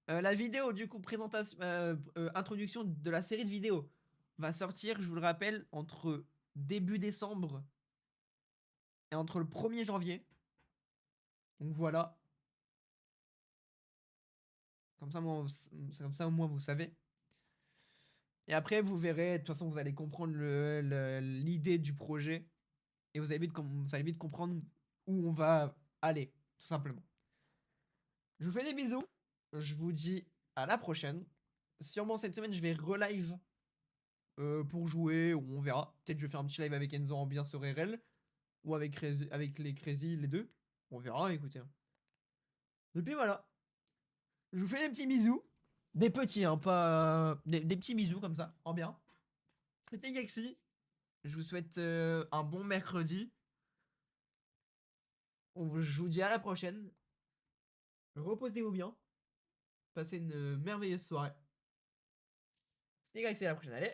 La vidéo, du coup, présentation, introduction de la série de vidéos va sortir, je vous le rappelle, entre début décembre et entre le 1er janvier. Donc voilà. Comme ça, comme ça, au moins, vous savez. Et après, vous verrez, de toute façon, vous allez comprendre l'idée du projet. Et vous allez vite comprendre où on va aller, tout simplement. Je vous fais des bisous. Je vous dis à la prochaine. Sûrement cette semaine, je vais relive pour jouer, ou on verra. Peut-être je vais faire un petit live avec Enzo Ambiance RL. Ou avec les Crazy, les deux. On verra, écoutez. Et puis voilà. Je vous fais des petits bisous. Des petits, hein, pas. Des petits bisous comme ça, en bien. C'était Gexy. Je vous souhaite un bon mercredi. Je vous dis à la prochaine. Reposez-vous bien. Passez une merveilleuse soirée. C'était Gexy, à la prochaine. Allez.